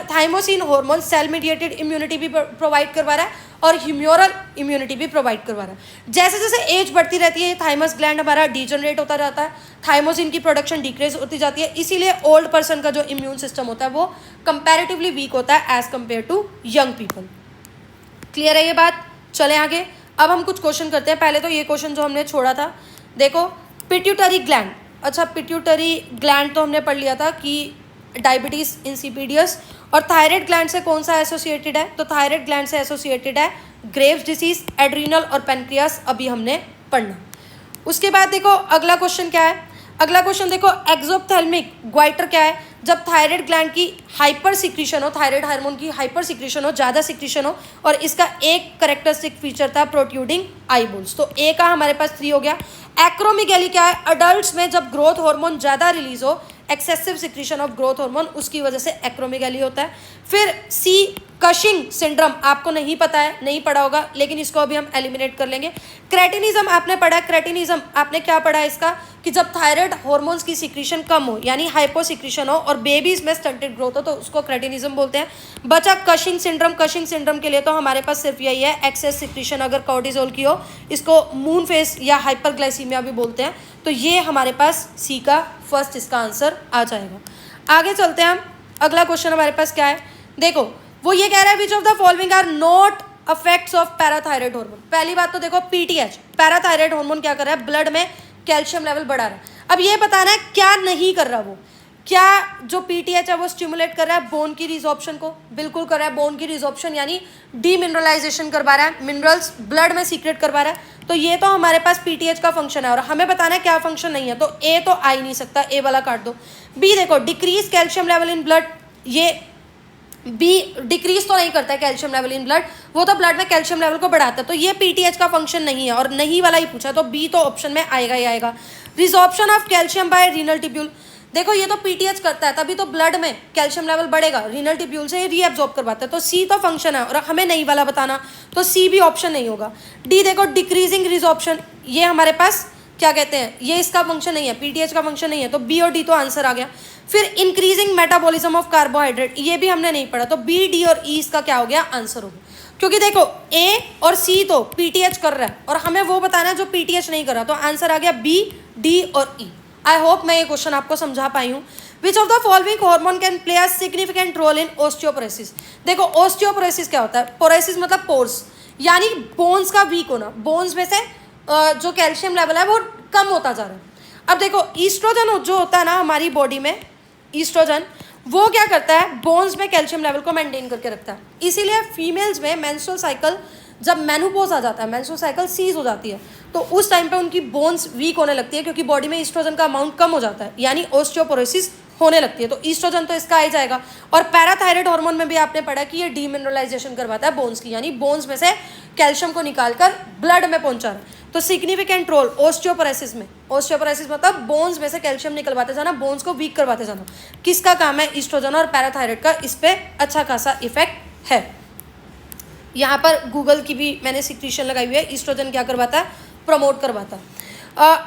A: thymosin hormone cell mediated immunity भी प्रोवाइड करवा रहा है और ह्यूमोरल इम्यूनिटी भी प्रोवाइड करवा रहा है। जैसे जैसे एज बढ़ती रहती है थाइमस ग्लैंड हमारा डीजनरेट होता जाता है, थाइमोसिन की प्रोडक्शन डिक्रीज होती जाती है, इसीलिए ओल्ड पर्सन का जो इम्यून सिस्टम होता है वो कंपैरेटिवली वीक होता है as compare to young people. Clear है ये बात। चलें आगे। अब हम कुछ क्वेश्चन करते हैं। पहले तो ये क्वेश्चन जो हमने छोड़ा था, देखो पिट्यूटरी ग्लैंड। अच्छा, पिट्यूटरी ग्लैंड तो हमने पढ़ लिया था कि डायबिटीज इंसिपिडियस, और थायराइड ग्लैंड से कौन सा एसोसिएटेड है, तो थायराइड ग्लैंड से एसोसिएटेड है ग्रेव्स डिसीज, एड्रीनल और पेनक्रियास, अभी हमने पढ़ना। उसके बाद देखो अगला क्वेश्चन क्या है, अगला क्वेश्चन देखो एक्सोप्थेल्मिक ग्वाइटर क्या है, जब थायराइड ग्लैंड की हाइपर सिक्रीशन हो, थायराइड हार्मोन की हाइपर सिक्रीशन हो, ज़्यादा सिक्रीशन हो, और इसका एक करेक्टरिस्टिक फीचर था प्रोट्रूडिंग आई बोल्स। तो ए का हमारे पास 3 हो गया। एक्रोमेगैली क्या है, अडल्ट्स में जब ग्रोथ हार्मोन ज़्यादा रिलीज हो, excessive secretion of growth hormone, उसकी वजह से एक्रोमेगैली होता है। फिर सी कशिंग सिंड्रोम, आपको नहीं पता है, नहीं पढ़ा होगा, लेकिन इसको अभी हम एलिमिनेट कर लेंगे। क्रेटिनिज्म आपने पढ़ा है, क्रेटिनिज्म आपने क्या पढ़ा है इसका, कि जब थायराइड हार्मोन्स की सिक्रीशन कम हो यानी हाइपो सिक्रीशन हो और बेबीज में स्टंटेड ग्रोथ हो तो उसको क्रेटिनिज्म बोलते हैं। बचा कशिंग सिंड्रोम। कशिंग सिंड्रोम के लिए तो हमारे पास सिर्फ यही है, एक्सेस सिक्रीशन अगर कॉर्टिसोल की हो, इसको मून फेस या हाइपरग्लाइसीमिया भी बोलते हैं। तो ये हमारे पास सी का फर्स्ट इसका आंसर आ जाएगा। आगे चलते हैं हम। अगला क्वेश्चन हमारे पास क्या है, देखो वो ये कह रहा है which of the following are not effects of parathyroid hormone. पहली बात तो देखो पीटीएच, पैराथायराइड हार्मोन क्या कर रहा है, ब्लड में कैल्शियम लेवल बढ़ा रहा है। अब ये बताना है क्या नहीं कर रहा वो। क्या जो पीटीएच है वो स्टिमुलेट कर रहा है बोन की रिजॉर्प्शन को? बिल्कुल कर रहा है, बोन की रिजॉर्प्शन यानी डीमिनरलाइजेशन करवा रहा है, मिनरल्स ब्लड में सीक्रेट करवा रहा है। तो ये तो हमारे पास पीटीएच का फंक्शन है और हमें बताना है क्या फंक्शन नहीं है, तो ए तो आ ही नहीं सकता, ए वाला काट दो। बी देखो, decrease calcium level in blood, ये बी डिक्रीज तो नहीं करता है कैल्शियम लेवल इन ब्लड, वो तो ब्लड में कैल्शियम लेवल को बढ़ाता है, तो ये पीटीएच का फंक्शन नहीं है और नहीं वाला ही पूछा, तो बी तो ऑप्शन में आएगा ही आएगा। Resorption of calcium by renal tubule, देखो ये तो पीटीएच करता है तभी तो ब्लड में कैल्शियम लेवल बढ़ेगा, रीनल टिब्यूल से ये रीएब्जॉर्ब करवाता है, तो सी तो फंक्शन है और हमें नहीं वाला बताना, तो सी भी ऑप्शन नहीं होगा। डी देखो, डिक्रीजिंग रिजॉर्प्शन, ये हमारे पास क्या कहते हैं, ये इसका फंक्शन नहीं है, पीटीएच का फंक्शन नहीं है, तो बी और डी तो आंसर आ गया। फिर इंक्रीजिंग मेटाबॉलिज्म ऑफ कार्बोहाइड्रेट, ये भी हमने नहीं पढ़ा, तो बी डी और ई इसका क्या हो गया, आंसर हो गया। क्योंकि देखो ए और सी तो पीटीएच कर रहा है और हमें वो बताना है जो पीटीएच नहीं कर रहा, तो आंसर आ गया बी डी और ई। आई होप मैं ये क्वेश्चन आपको समझा पाई हूँ। Which of the following hormone can play a significant role in osteoporosis, देखो ऑस्टियोपोरोसिस क्या होता है, पोरोसिस मतलब पोर्स, यानी बोन्स का वीक होना, बोन्स में से जो कैल्शियम लेवल है वो कम होता जा रहा है। अब देखो ईस्ट्रोजन जो होता है ना हमारी बॉडी में, ईस्ट्रोजन वो क्या करता है, बोन्स में कैल्शियम लेवल को मेंटेन करके रखता है, इसीलिए फीमेल्स में मेंस्ट्रुअल साइकिल जब मेनोपॉज आ जाता है, मेंस्ट्रुअल साइकिल सीज हो जाती है, तो उस टाइम पे उनकी बोन्स वीक होने लगती है क्योंकि बॉडी में ईस्ट्रोजन का अमाउंट कम हो जाता है, यानी ऑस्टियोपोरोसिस होने लगती है, तो ईस्ट्रोजन तो इसका आ ही जाएगा। और पैराथायराइड हार्मोन में भी आपने पढ़ा कि ये डीमिनरलाइजेशन करवाता है बोन्स की, यानी बोन्स में से कैल्शियम को निकालकर ब्लड में पहुंचा रहा है, तो सिग्निफिकेंट रोल ऑस्टियोपोरोसिस में, ऑस्टियोपोरोसिस मतलब बोन्स में से कैल्शियम निकलवाते जाना, बोन्स को वीक करवाते जाना, किसका काम है, ईस्ट्रोजन और पैराथायराइड का, इस पर अच्छा खासा इफेक्ट है। यहाँ पर गूगल की भी मैंने सिक्रीशन लगाई हुई है, ईस्ट्रोजन क्या करवाता है, प्रमोट करवाता है।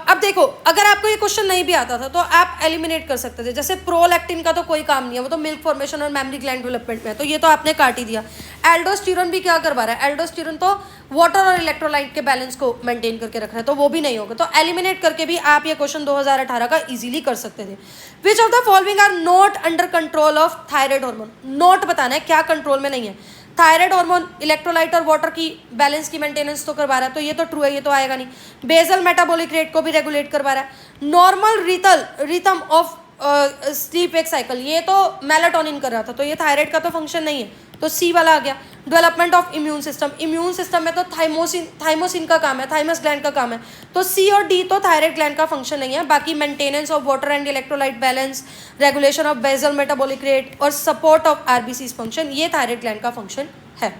A: अब देखो अगर आपको ये क्वेश्चन नहीं भी आता था तो आप एलिमिनेट कर सकते थे, जैसे प्रोलैक्टिन का तो कोई काम नहीं है, वो तो मिल्क फॉर्मेशन और मेमरी ग्लैंड डेवलपमेंट में है, तो ये तो आपने काट ही दिया। एल्डोस्टेरोन भी क्या करवा रहा है, एल्डोस्टेरोन तो वाटर और इलेक्ट्रोलाइट के बैलेंस को मेंटेन करके रख रहा है, तो वो भी नहीं होगा, तो एलिमिनेट करके भी आप ये क्वेश्चन 2018 का इजीली कर सकते थे। Which of the following are not under control of thyroid hormone, not बताना है क्या कंट्रोल में नहीं है। थायराइड हार्मोन इलेक्ट्रोलाइट और वाटर की बैलेंस की मेंटेनेंस तो करवा रहा है, तो ये तो ट्रू है, ये तो आएगा नहीं। बेसल मेटाबॉलिक रेट को भी रेगुलेट करवा रहा है। Normal rhythm of sleep wake cycle, ये तो मेलाटोनिन कर रहा था, तो ये थायराइड का तो फंक्शन नहीं है, तो सी वाला आ गया। Development of immune system, immune system में तो थाइमोसिन का काम है, थाइमस ग्लैंड का काम है, तो सी और डी तो थायराइड ग्लैंड का फंक्शन नहीं है। बाकी maintenance of water and electrolyte balance, regulation of basal metabolic rate और सपोर्ट ऑफ आरबीसी फंक्शन, ये थायराइड ग्लैंड का फंक्शन है।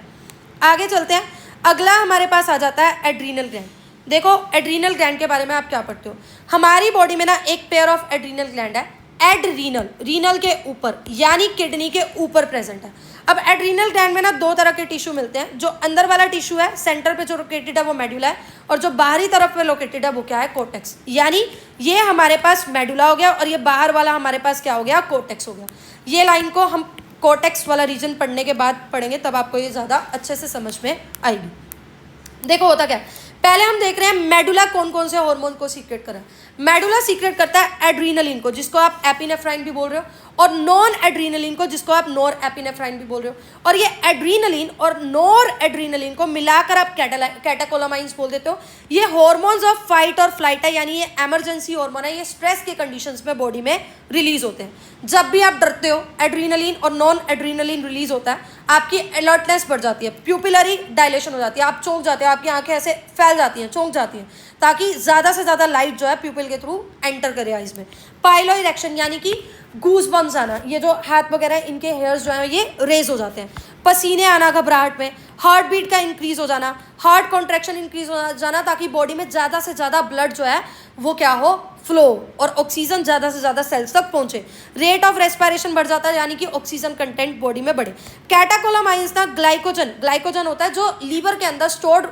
A: आगे चलते हैं, अगला हमारे पास आ जाता है एड्रीनल ग्लैंड। देखो एड्रीनल ग्लैंड के बारे में आप क्या पढ़ते हो, हमारी बॉडी में ना एक पेयर ऑफ एड्रीनल ग्लैंड है, एड्रीनल रीनल के ऊपर यानी किडनी के ऊपर प्रेजेंट है। अब एड्रीनल ग्लैंड में ना दो तरह के टिश्यू मिलते हैं, जो अंदर वाला टिश्यू है सेंटर पे जो लोकेटेड है वो मेडुला है, और जो बाहरी तरफ पे लोकेटेड है वो क्या है, कोर्टेक्स, यानी ये हमारे पास मेडुला हो गया और ये बाहर वाला हमारे पास क्या हो गया, कोर्टेक्स हो गया। ये लाइन को हम कोर्टेक्स वाला रीजन पढ़ने के बाद पढ़ेंगे, तब आपको ये ज़्यादा अच्छे से समझ में आएगी। देखो होता क्या है, पहले हम देख रहे हैं मेडुला कौन कौन से हार्मोन को सीक्रेट कर रहा है। मेडुला सीक्रेट करता है एड्रीनलिन को, जिसको आप एपिनेफ्राइन भी बोल रहे हो, और नॉन एड्रीनलिन को, जिसको आप नॉर एपिनेफ्राइन भी बोल रहे हो। और ये एड्रीनलिन और नॉर एड्रीनलिन को मिलाकर आप कैटेकोलामाइंस बोल देते हो। ये हार्मोन्स ऑफ फाइट और फ्लाइट है, यानी ये इमरजेंसी हार्मोन है, ये स्ट्रेस के कंडीशंस में बॉडी में रिलीज होते हैं। जब भी आप डरते हो एड्रीनलिन और नॉन एड्रीनलिन रिलीज होता है, आपकी अलर्टनेस बढ़ जाती है, प्यूपिलरी डायलेशन हो जाती है, आप चौंक जाते हो, आपकी आंखें ऐसे फैल जाती हैं, चौंक जाती हैं, ताकि ज़्यादा से ज़्यादा लाइट जो है प्यूपिल के थ्रू एंटर करे आइज में। पाइलो इरेक्शन यानी कि गूज बम्स आना, ये जो हाथ वगैरह इनके हेयर्स जो हैं ये रेज हो जाते हैं। पसीने आना घबराहट में, हार्ट बीट का इंक्रीज हो जाना, हार्ट कॉन्ट्रैक्शन इंक्रीज हो जाना, ताकि बॉडी में ज़्यादा से ज़्यादा ब्लड जो है वो क्या हो, फ्लो, और ऑक्सीजन ज़्यादा से ज़्यादा सेल्स तक पहुंचे। रेट ऑफ रेस्पिरेशन बढ़ जाता है, यानी कि ऑक्सीजन कंटेंट बॉडी में बढ़े। कैटाकोलामाइंस ना ग्लाइकोजन होता है जो लीवर के अंदर स्टोर्ड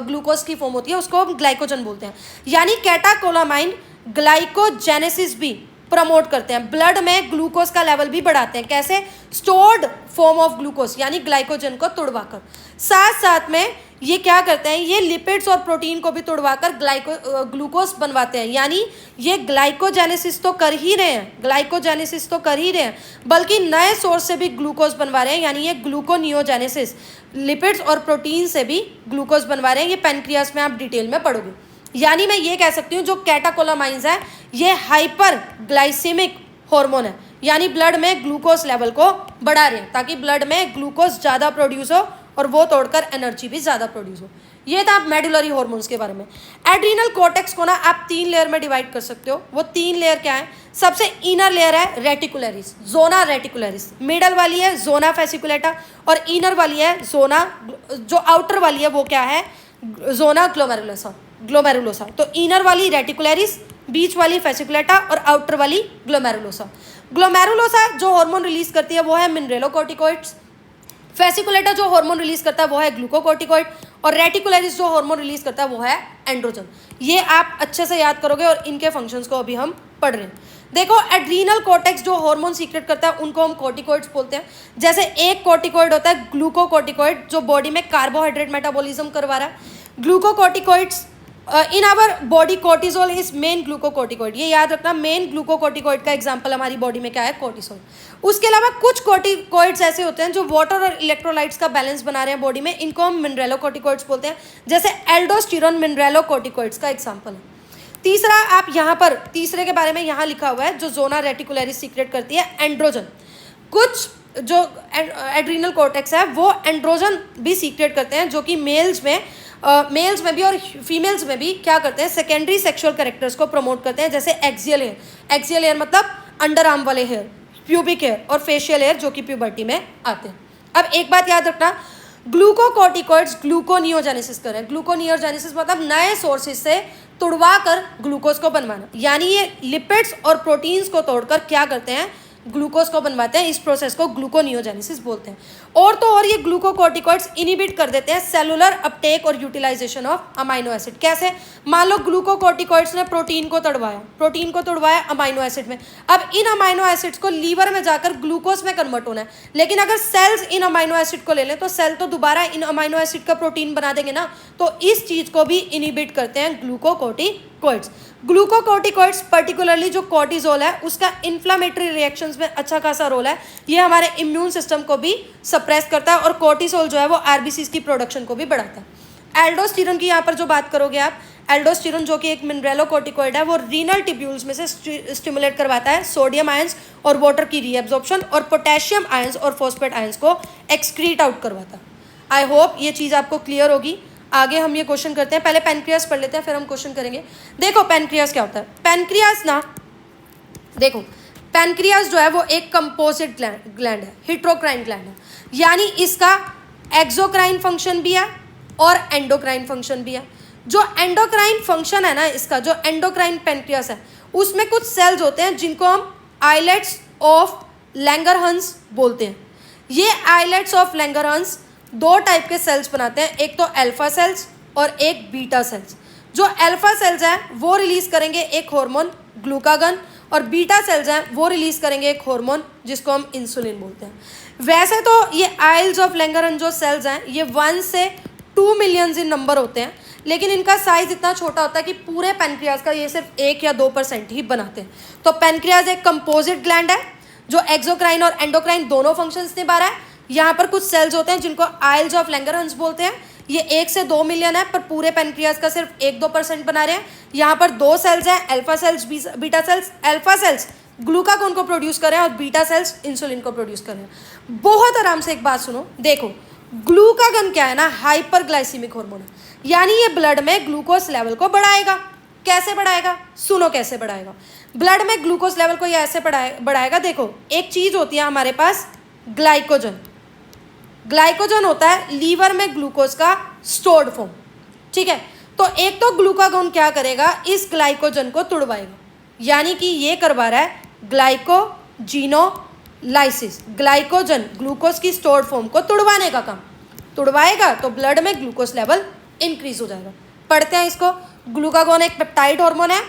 A: ग्लूकोज की फॉर्म होती है, उसको हम ग्लाइकोजन बोलते हैं। यानी कैटाकोलामाइन ग्लाइकोजेनेसिस भी प्रमोट करते हैं, ब्लड में ग्लूकोज का लेवल भी बढ़ाते हैं। कैसे? स्टोर्ड फॉर्म ऑफ ग्लूकोज यानी ग्लाइकोजन को तोड़वाकर। साथ साथ में ये क्या करते हैं, ये लिपिड्स और प्रोटीन को भी तोड़वाकर ग्लूकोज बनवाते हैं। यानी ये ग्लाइकोजेनेसिस तो कर ही रहे हैं, बल्कि नए सोर्स से भी ग्लूकोज बनवा रहे हैं, यानी ये ग्लूकोनियोजेनेसिस, लिपिड्स और प्रोटीन से भी ग्लूकोज बनवा रहे हैं। ये पेनक्रियास में आप डिटेल में पढ़ोगे। यानी मैं ये कह सकती हूँ जो कैटाकोलामाइंस है ये हाइपर ग्लाइसेमिक हार्मोन है, यानी ब्लड में ग्लूकोज लेवल को बढ़ा रहे हैं ताकि ब्लड में ग्लूकोज ज़्यादा प्रोड्यूस हो और वो तोड़कर एनर्जी भी ज़्यादा प्रोड्यूस हो। ये था मेडुलरी हॉर्मोन्स के बारे में। एड्रीनल कॉर्टेक्स को ना आप 3 लेयर में डिवाइड कर सकते हो। वो 3 लेयर क्या है? सबसे इनर लेयर है रेटिकुलरिस, जोना रेटिकुलरिस। मिडल वाली है जोना फेसिकुलेटा और इनर वाली है जोना, जो आउटर वाली है वो क्या है? Zona glomerulosa. तो इनर वाली रेटिकुलरिस, बीच वाली फेसिकुलेटा और आउटर वाली ग्लोमेरुलोसा। ग्लोमेरुलोसा जो हार्मोन रिलीज करती है वो है मिनरेलोकॉर्टिकॉइड्स। फेसिकुलेटा जो हार्मोन रिलीज करता है वो है ग्लूकोकॉर्टिकॉइड और रेटिकुलरिस जो हार्मोन रिलीज करता है वो है एंड्रोजन। ये आप अच्छे से याद करोगे और इनके फंक्शंस को अभी हम पढ़ रहे हैं। देखो, एड्रीनल कॉर्टेक्स जो हार्मोन सीक्रेट करता है उनको हम कॉर्टिकॉइड्स बोलते हैं। जैसे एक कॉर्टिकॉइड होता है ग्लूकोकॉर्टिकॉइड जो बॉडी में कार्बोहाइड्रेट मेटाबॉलिज्म करवा रहा है। Glucocorticoids in our body cortisol is main glucocorticoid. ये याद रखना, मेन ग्लूकोकॉर्टिकॉइड का एग्जांपल हमारी बॉडी में क्या है? कोर्टिसोल। उसके अलावा कुछ कॉर्टिकॉइड्स ऐसे होते हैं जो वाटर और इलेक्ट्रोलाइट्स का बैलेंस बना रहे हैं बॉडी में, इनको हम मिनरेलोकॉर्टिकॉइड्स बोलते हैं। जैसे एल्डोस्टेरोन मिनरेलोकॉर्टिकॉइड्स का एग्जाम्पल है। तीसरा, आप यहाँ पर तीसरे के बारे में यहाँ लिखा हुआ है जो जोना रेटिकुलरिस सीक्रेट करती है, एंड्रोजन। कुछ जो एड्रीनल कॉर्टेक्स है वो एंड्रोजन भी सीक्रेट करते हैं जो कि मेल्स में भी और फीमेल्स में भी क्या करते हैं? सेकेंडरी सेक्सुअल कैरेक्टर्स को प्रमोट करते हैं। जैसे एक्सियल हेयर, एक्सियल हेयर मतलब अंडर आर्म वाले हेयर, प्यूबिक हेयर और फेशियल हेयर जो कि प्यूबर्टी में आते हैं। अब एक बात याद रखना, ग्लूकोकॉर्टिकॉइड्स ग्लूकोनियोजेनेसिस कर रहे हैं। ग्लूकोनियोजेनेसिस मतलब नए सोर्सेज से तुड़वा कर ग्लूकोज को बनवाना, यानी ये लिपिड्स और प्रोटीन्स को तोड़कर क्या करते हैं? ग्लूकोज को बनवाते हैं। इस प्रोसेस को ग्लूकोनियोजेनेसिस बोलते हैं। और तो और ये ग्लूकोकॉर्टिकॉइड्स इनिबिट कर देते हैं सेलुलर अपटेक और यूटिलाइजेशन ऑफ अमाइनो एसिड। कैसे? मान लो ग्लूकोकॉर्टिकॉइड्स ने प्रोटीन को तोड़वाया अमाइनो एसिड में। अब इन अमाइनो एसिड्स को लीवर में जाकर ग्लूकोज में कन्वर्ट होना है, लेकिन अगर सेल्स इन अमाइनो एसिड को ले लें तो सेल तो दोबारा इन अमाइनो एसिड का प्रोटीन बना देंगे ना, तो इस चीज को भी इनिबिट करते हैं ग्लूकोकॉर्टिकॉइड्स। ग्लूकोकॉर्टिकॉइड्स पर्टिकुलरली जो कॉर्टिजोल है उसका इन्फ्लामेटरी रिएक्शंस में अच्छा खासा रोल है। ये हमारे इम्यून सिस्टम को भी सप्रेस करता है और कॉर्टिसोल जो है वो आरबीसीज की प्रोडक्शन को भी बढ़ाता है। एल्डोस्टेरोन की यहाँ पर जो बात करोगे आप, एल्डोस्टेरोन जो कि एक मिनरेलोकॉर्टिकॉइड है वो रीनल ट्यूब्यूल्स में से स्टिमुलेट करवाता है सोडियम आयंस और वाटर की रीएब्जॉर्प्शन और पोटेशियम आयंस और फॉस्फेट आयंस को एक्सक्रीट आउट करवाता है। आई होप ये चीज़ आपको क्लियर होगी। आगे हम ये क्वेश्चन करते हैं, पहले पैनक्रियास पढ़ लेते हैं फिर हम क्वेश्चन करेंगे। देखो पैनक्रियास क्या होता है? पैनक्रियास ना, देखो पैनक्रियास जो है वो एक कंपोजिट ग्लैंड है, हिट्रोक्राइन ग्लैंड है, यानी इसका एक्सोक्राइन फंक्शन भी है और एंडोक्राइन फंक्शन भी है। जो एंडोक्राइन फंक्शन है ना इसका, जो एंडोक्राइन पैनक्रियास है उसमें कुछ सेल्स होते हैं जिनको हम आइलेट्स ऑफ लैंगरहंस बोलते हैं। ये आइलेट्स ऑफ लैंगरहंस 2 टाइप के सेल्स बनाते हैं, एक तो अल्फा सेल्स और एक बीटा सेल्स। जो अल्फा सेल्स हैं वो रिलीज करेंगे एक हार्मोन ग्लूकागन और बीटा सेल्स हैं वो रिलीज करेंगे एक हार्मोन जिसको हम इंसुलिन बोलते हैं। वैसे तो ये आइल्स ऑफ लैंगरहंस जो सेल्स हैं ये 1 से 2 मिलियन इन नंबर होते हैं, लेकिन इनका साइज इतना छोटा होता है कि पूरे पैनक्रियास का ये सिर्फ 1 या 2% ही बनाते हैं। तो पैनक्रियास एक कंपोजिट ग्लैंड है जो एक्सोक्राइन और एंडोक्राइन दोनों फंक्शंस निभा रहा है। यहाँ पर कुछ सेल्स होते हैं जिनको आइल्स ऑफ लैंगरहंस बोलते हैं, ये 1 से 2 मिलियन है पर पूरे पैनक्रियास का सिर्फ 1-2% बना रहे हैं। यहाँ पर 2 सेल्स हैं, alpha cells beta cells. Alpha cells glucagon को प्रोड्यूस कर रहे हैं और बीटा सेल्स इंसुलिन को प्रोड्यूस कर रहे हैं। बहुत आराम से एक बात सुनो, देखो ग्लूकागन क्या है ना, हाइपरग्लाइसीमिक हार्मोन है, यानी ये ब्लड में ग्लूकोज लेवल को बढ़ाएगा। कैसे बढ़ाएगा? सुनो कैसे बढ़ाएगा। ब्लड में ग्लूकोज लेवल को ये ऐसे बढ़ाएगा। देखो एक चीज होती है हमारे पास ग्लाइकोजन। ग्लाइकोजन होता है लीवर में ग्लूकोज का स्टोर्ड फॉर्म, ठीक है। तो एक तो ग्लूकागोन क्या करेगा, इस ग्लाइकोजन को तुड़वाएगा, यानी कि ये करवा रहा है ग्लाइकोजिनोलाइसिस। ग्लाइकोजन ग्लूकोज की स्टोर्ड फॉर्म को तुड़वाने का काम तुड़वाएगा तो ब्लड में ग्लूकोज लेवल इंक्रीज हो जाएगा। पढ़ते हैं इसको। ग्लूकागोन एक पेप्टाइड हार्मोन है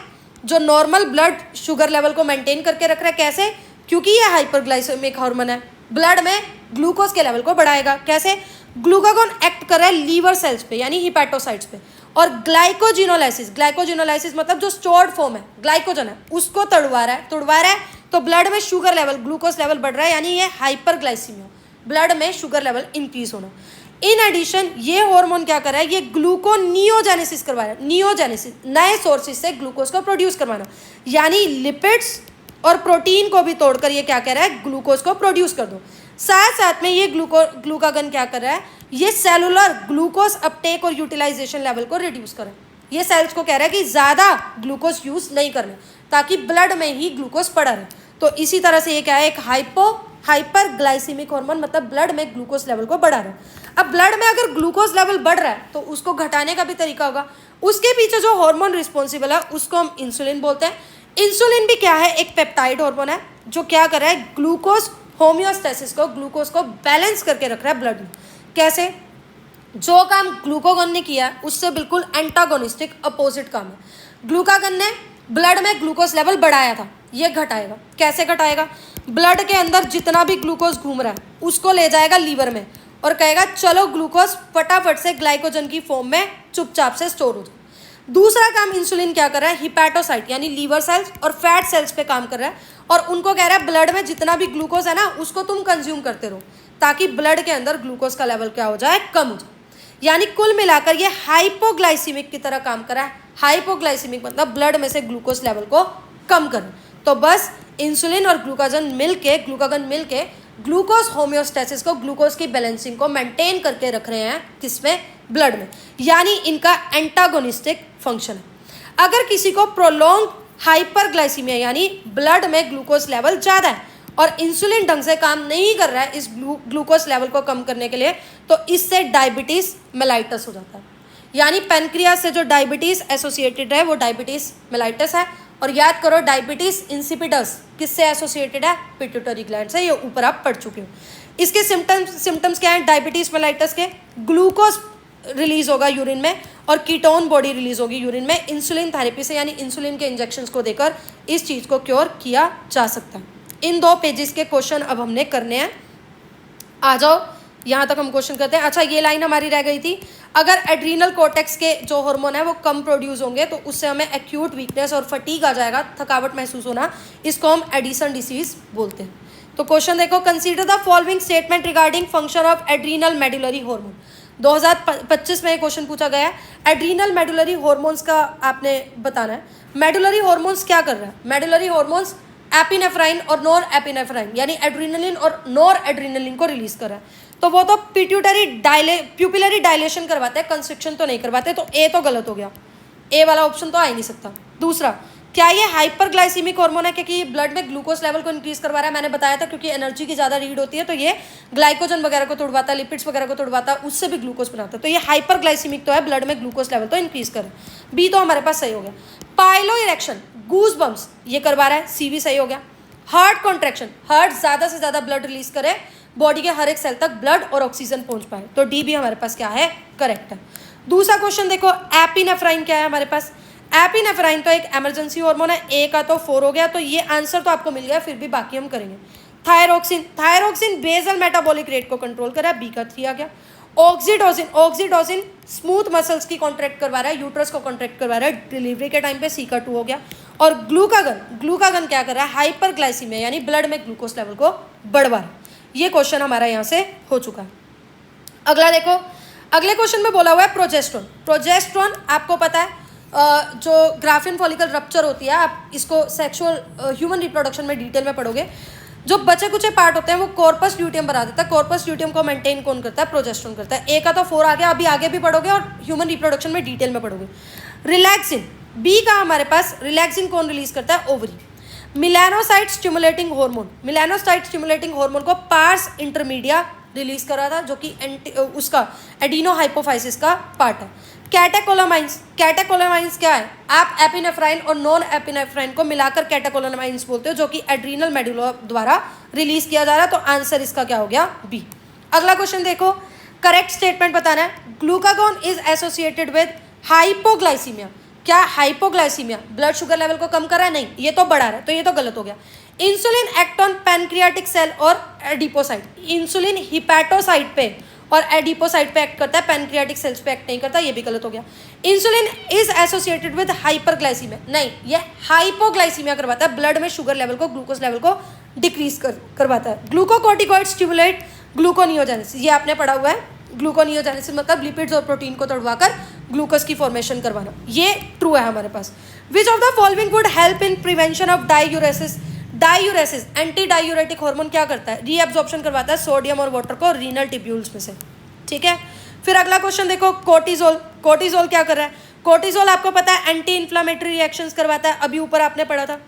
A: जो नॉर्मल ब्लड शुगर लेवल को मेंटेन करके रख रहा है। कैसे? क्योंकि ये हाइपरग्लाइसेमिक हार्मोन है, ब्लड में ग्लूकोज के लेवल को बढ़ाएगा। कैसे? ग्लूकागोन एक्ट कर रहा है लीवर सेल्स पे यानी हिपैटोसाइट्स पे, और ग्लाइकोजिनोलाइसिस मतलब जो स्टोर्ड फॉर्म है ग्लाइकोजन है उसको तुड़वा रहा है तो ब्लड में शुगर लेवल ग्लूकोज लेवल बढ़ रहा है, यानी ये हाइपरग्लाइसीमिया, ब्लड में शुगर लेवल इंक्रीज होना। इन एडिशन ये हार्मोन क्या कर रहा है, ये ग्लूकोनियोजेनेसिस करवा रहा है। नियोजेनेसिस नए सोर्सेज से ग्लूकोज को प्रोड्यूस करवाना, यानी लिपिड्स और प्रोटीन को भी तोड़कर ये क्या कह रहा है, ग्लूकोज को प्रोड्यूस कर दो। साथ साथ में ये ग्लूकागन क्या कर रहा है, ये सेलुलर ग्लूकोज अपटेक और यूटिलाइजेशन लेवल को रिड्यूस करे। ये सेल्स को कह रहा है कि ज़्यादा ग्लूकोज यूज नहीं करने, ताकि ब्लड में ही ग्लूकोज पड़ा रहे। तो इसी तरह से ये क्या है, एक हाइपर ग्लाइसीमिक हार्मोन, मतलब ब्लड में ग्लूकोज लेवल को बढ़ा रहा है। अब ब्लड में अगर ग्लूकोज लेवल बढ़ रहा है तो उसको घटाने का भी तरीका होगा। उसके पीछे जो हार्मोन रिस्पॉन्सिबल है उसको हम इंसुलिन बोलते हैं। इंसुलिन भी क्या है, एक पेप्टाइड हार्मोन है जो क्या कर रहा है, ग्लूकोज होम्योस्टेसिस को, ग्लूकोज को बैलेंस करके रख रहा है ब्लड में। कैसे, जो काम ग्लूकागन ने किया उससे बिल्कुल एंटागोनिस्टिक अपोजिट काम है। ग्लूकागन ने ब्लड में ग्लूकोज लेवल बढ़ाया था, ये घटाएगा। कैसे घटाएगा, ब्लड के अंदर जितना भी ग्लूकोज घूम रहा है उसको ले जाएगा लीवर में और कहेगा चलो ग्लूकोज फटाफट से ग्लाइकोजन की फॉर्म में चुपचाप से स्टोर हो जाए। दूसरा काम इंसुलिन क्या कर रहा है, हिपैटोसाइट यानी लीवर सेल्स और फैट सेल्स पे काम कर रहा है और उनको कह रहा है ब्लड में जितना भी ग्लूकोज है ना उसको तुम कंज्यूम करते रहो, ताकि ब्लड के अंदर ग्लूकोज का लेवल क्या हो जाए, कम हो जाए। यानी कुल मिलाकर ये हाइपोग्लाइसीमिक की तरह काम कर रहा है। हाइपोग्लाइसीमिक मतलब ब्लड में से ग्लूकोज लेवल को कम करना। तो बस इंसुलिन और ग्लूकागन मिलके ग्लूकोज होम्योस्टेसिस को, ग्लूकोज की बैलेंसिंग को मेंटेन करके रख रहे हैं, किसमें, ब्लड में। यानी इनका एंटागोनिस्टिक फंक्शन है। अगर किसी को प्रोलॉन्ग हाइपरग्लाइसीमिया यानी ब्लड में ग्लूकोज लेवल ज़्यादा है और इंसुलिन ढंग से काम नहीं कर रहा है इस ग्लूकोज लेवल को कम करने के लिए, तो इससे डायबिटीज़ मेलाइटस हो जाता है। यानी पेनक्रियास से जो डायबिटीज़ एसोसिएटेड है वो डायबिटीज़ मेलाइटस है। और याद करो डायबिटीज़ इंसिपिडस किससे एसोसिएटेड है, पिट्यूटरी ग्लैंड से। ये ऊपर आप पढ़ चुके हो। इसके सिम्टम्स क्या हैं डायबिटीज़ मेलाइटस के, ग्लूकोज रिलीज होगा यूरिन में और कीटोन बॉडी रिलीज होगी यूरिन में। इंसुलिन थेरेपी से यानी इंसुलिन के इंजेक्शंस को देकर इस चीज़ को क्योर किया जा सकता है। इन 2 पेजेस के क्वेश्चन अब हमने करने हैं। आ जाओ यहाँ तक हम क्वेश्चन करते हैं। अच्छा, ये लाइन हमारी रह गई थी, अगर एड्रीनल कोर्टेक्स के जो हार्मोन है वो कम प्रोड्यूस होंगे तो उससे हमें एक्यूट वीकनेस और फटीग आ जाएगा, थकावट महसूस होना, इसको हम एडिसन डिसीज बोलते हैं। तो क्वेश्चन देखो, consider the following statement regarding function of adrenal medullary hormone. 2025 में ये क्वेश्चन पूछा गया है। एड्रीनल मेडुलरी हार्मोन्स का आपने बताना है। मेडुलरी हार्मोन्स क्या कर रहा है, मेडुलरी हार्मोन्स एपिनेफ्राइन और नॉर एपिनेफ्राइन यानी एड्रीनलिन और नॉर एड्रीनलिन को रिलीज कर रहा है। तो वो तो प्यूपिलरी डायलेशन करवाते हैं, कंस्ट्रिक्शन तो नहीं करवाते। तो ए तो गलत हो गया, ए वाला ऑप्शन तो आ ही नहीं सकता। दूसरा, क्या ये हाइपरग्लाइसीमिक हार्मोन है क्योंकि ये ब्लड में ग्लूकोज लेवल को इंक्रीज करवा रहा है। मैंने बताया था क्योंकि एनर्जी की ज़्यादा रीड होती है तो ये ग्लाइकोजन वगैरह को तोड़वाता है, लिपिड्स वगैरह को तोड़वाता है, उससे भी ग्लूकोज बनाता है। तो ये हाइपरग्लाइसीमिक तो है, ब्लड में ग्लूकोज लेवल तो इंक्रीज कर। बी तो हमारे पास सही हो गया। पाइलो इरेक्शन, गूज बम्स, ये करवा रहा है, सी भी सही हो गया। हार्ट कॉन्ट्रैक्शन, हार्ट ज़्यादा से ज़्यादा ब्लड रिलीज करे, बॉडी के हर एक सेल तक ब्लड और ऑक्सीजन पहुंच पाए, तो डी भी हमारे पास क्या है, करेक्ट है। दूसरा क्वेश्चन देखो, एपिनेफ्राइन क्या है हमारे पास। एपिनेफ्राइन तो एक इमरजेंसी हार्मोन है, ए का तो 4 हो गया, तो ये आंसर तो आपको मिल गया, फिर भी बाकी हम करेंगे। थायरोक्सिन बेसल मेटाबॉलिक रेट को कंट्रोल कर रहा है, बी का 3 आ गया। ऑक्सीटोसिन स्मूथ मसल्स की कॉन्ट्रैक्ट करवा रहा है, यूट्रस को कॉन्ट्रैक्ट करवा रहा है डिलीवरी के टाइम पे, सी का 2 हो गया। और ग्लूकागन क्या कर रहा है, हाइपरग्लाइसीमिया यानी ब्लड में ग्लूकोज लेवल को बढ़वा रहा है। ये क्वेश्चन हमारा यहाँ से हो चुका है। अगला देखो, अगले क्वेश्चन में बोला हुआ है प्रोजेस्ट्रॉन आपको पता है जो ग्राफिन फॉलिकल रप्चर होती है, आप इसको सेक्सुअल ह्यूमन रिप्रोडक्शन में डिटेल में पढ़ोगे। जो बचे कुचे पार्ट होते हैं वो कॉर्पस ल्यूटियम बना देता है, कॉर्पस ल्यूटियम को मेंटेन कौन करता है, प्रोजेस्ट्रॉन करता है। ए का तो 4 आ गया, अभी आगे भी पढ़ोगे और ह्यूमन रिप्रोडक्शन में डिटेल में पढ़ोगे। रिलैक्सिन, बी का हमारे पास रिलैक्सिन कौन रिलीज करता है, ओवरी। मिलानोसाइट स्टिमुलेटिंग हार्मोन को पार्स इंटरमीडिया रिलीज कर रहा था जो कि उसका एडिनोहाइपोफाइसिस का पार्ट है। कैटेकोलामाइंस क्या है, आप एपिनेफ्राइन और नॉन एपिनेफ्राइन को मिलाकर कैटेकोलामाइंस बोलते हो जो कि एड्रीनल मेडुला द्वारा रिलीज किया जा रहा है। तो आंसर इसका क्या हो गया, बी। अगला क्वेश्चन देखो, करेक्ट स्टेटमेंट बताना है। Glucagon is associated with hypoglycaemia. क्या हाइपोग्लाइसीमिया ब्लड शुगर लेवल को कम कर रहा है, नहीं, ये तो बढ़ा रहा है, तो ये तो गलत हो गया। Insulin act on pancreatic cell और एडिपोसाइट, इंसुलिन हिपैटोसाइट पे और एडिपोसाइट पे एक्ट करता है, पैनक्रियाटिक सेल्स पे एक्ट नहीं करता, ये भी गलत हो गया। Insulin is associated with hyperglycaemia, नहीं, ये हाइपोग्लाइसीमिया करवाता है, ब्लड में शुगर लेवल को, ग्लूकोज लेवल को डिक्रीज करवाता है। ग्लूकोकॉर्टिकॉइड स्टिमुलेट ग्लूकोनियोजेनेसिस, ये आपने पढ़ा हुआ है। ग्लूकोनियोजेनेसिस मतलब लिपिड्स और प्रोटीन को तोड़वाकर ग्लूकोज की फॉर्मेशन करवाना, ये ट्रू है हमारे पास। Which of the following would help in prevention of diuresis, diuresis anti diuretic hormone क्या करता है, रीअब्जॉर्प्शन करवाता है सोडियम और वाटर को रीनल टिब्यूल्स में से, ठीक है। फिर अगला क्वेश्चन देखो, कोर्टिजोल। कोर्टिजोल क्या कर रहा है, कोर्टिजोल आपको पता है एंटी इन्फ्लामेटरी रिएक्शंस करवाता है, अभी ऊपर आपने पढ़ा था।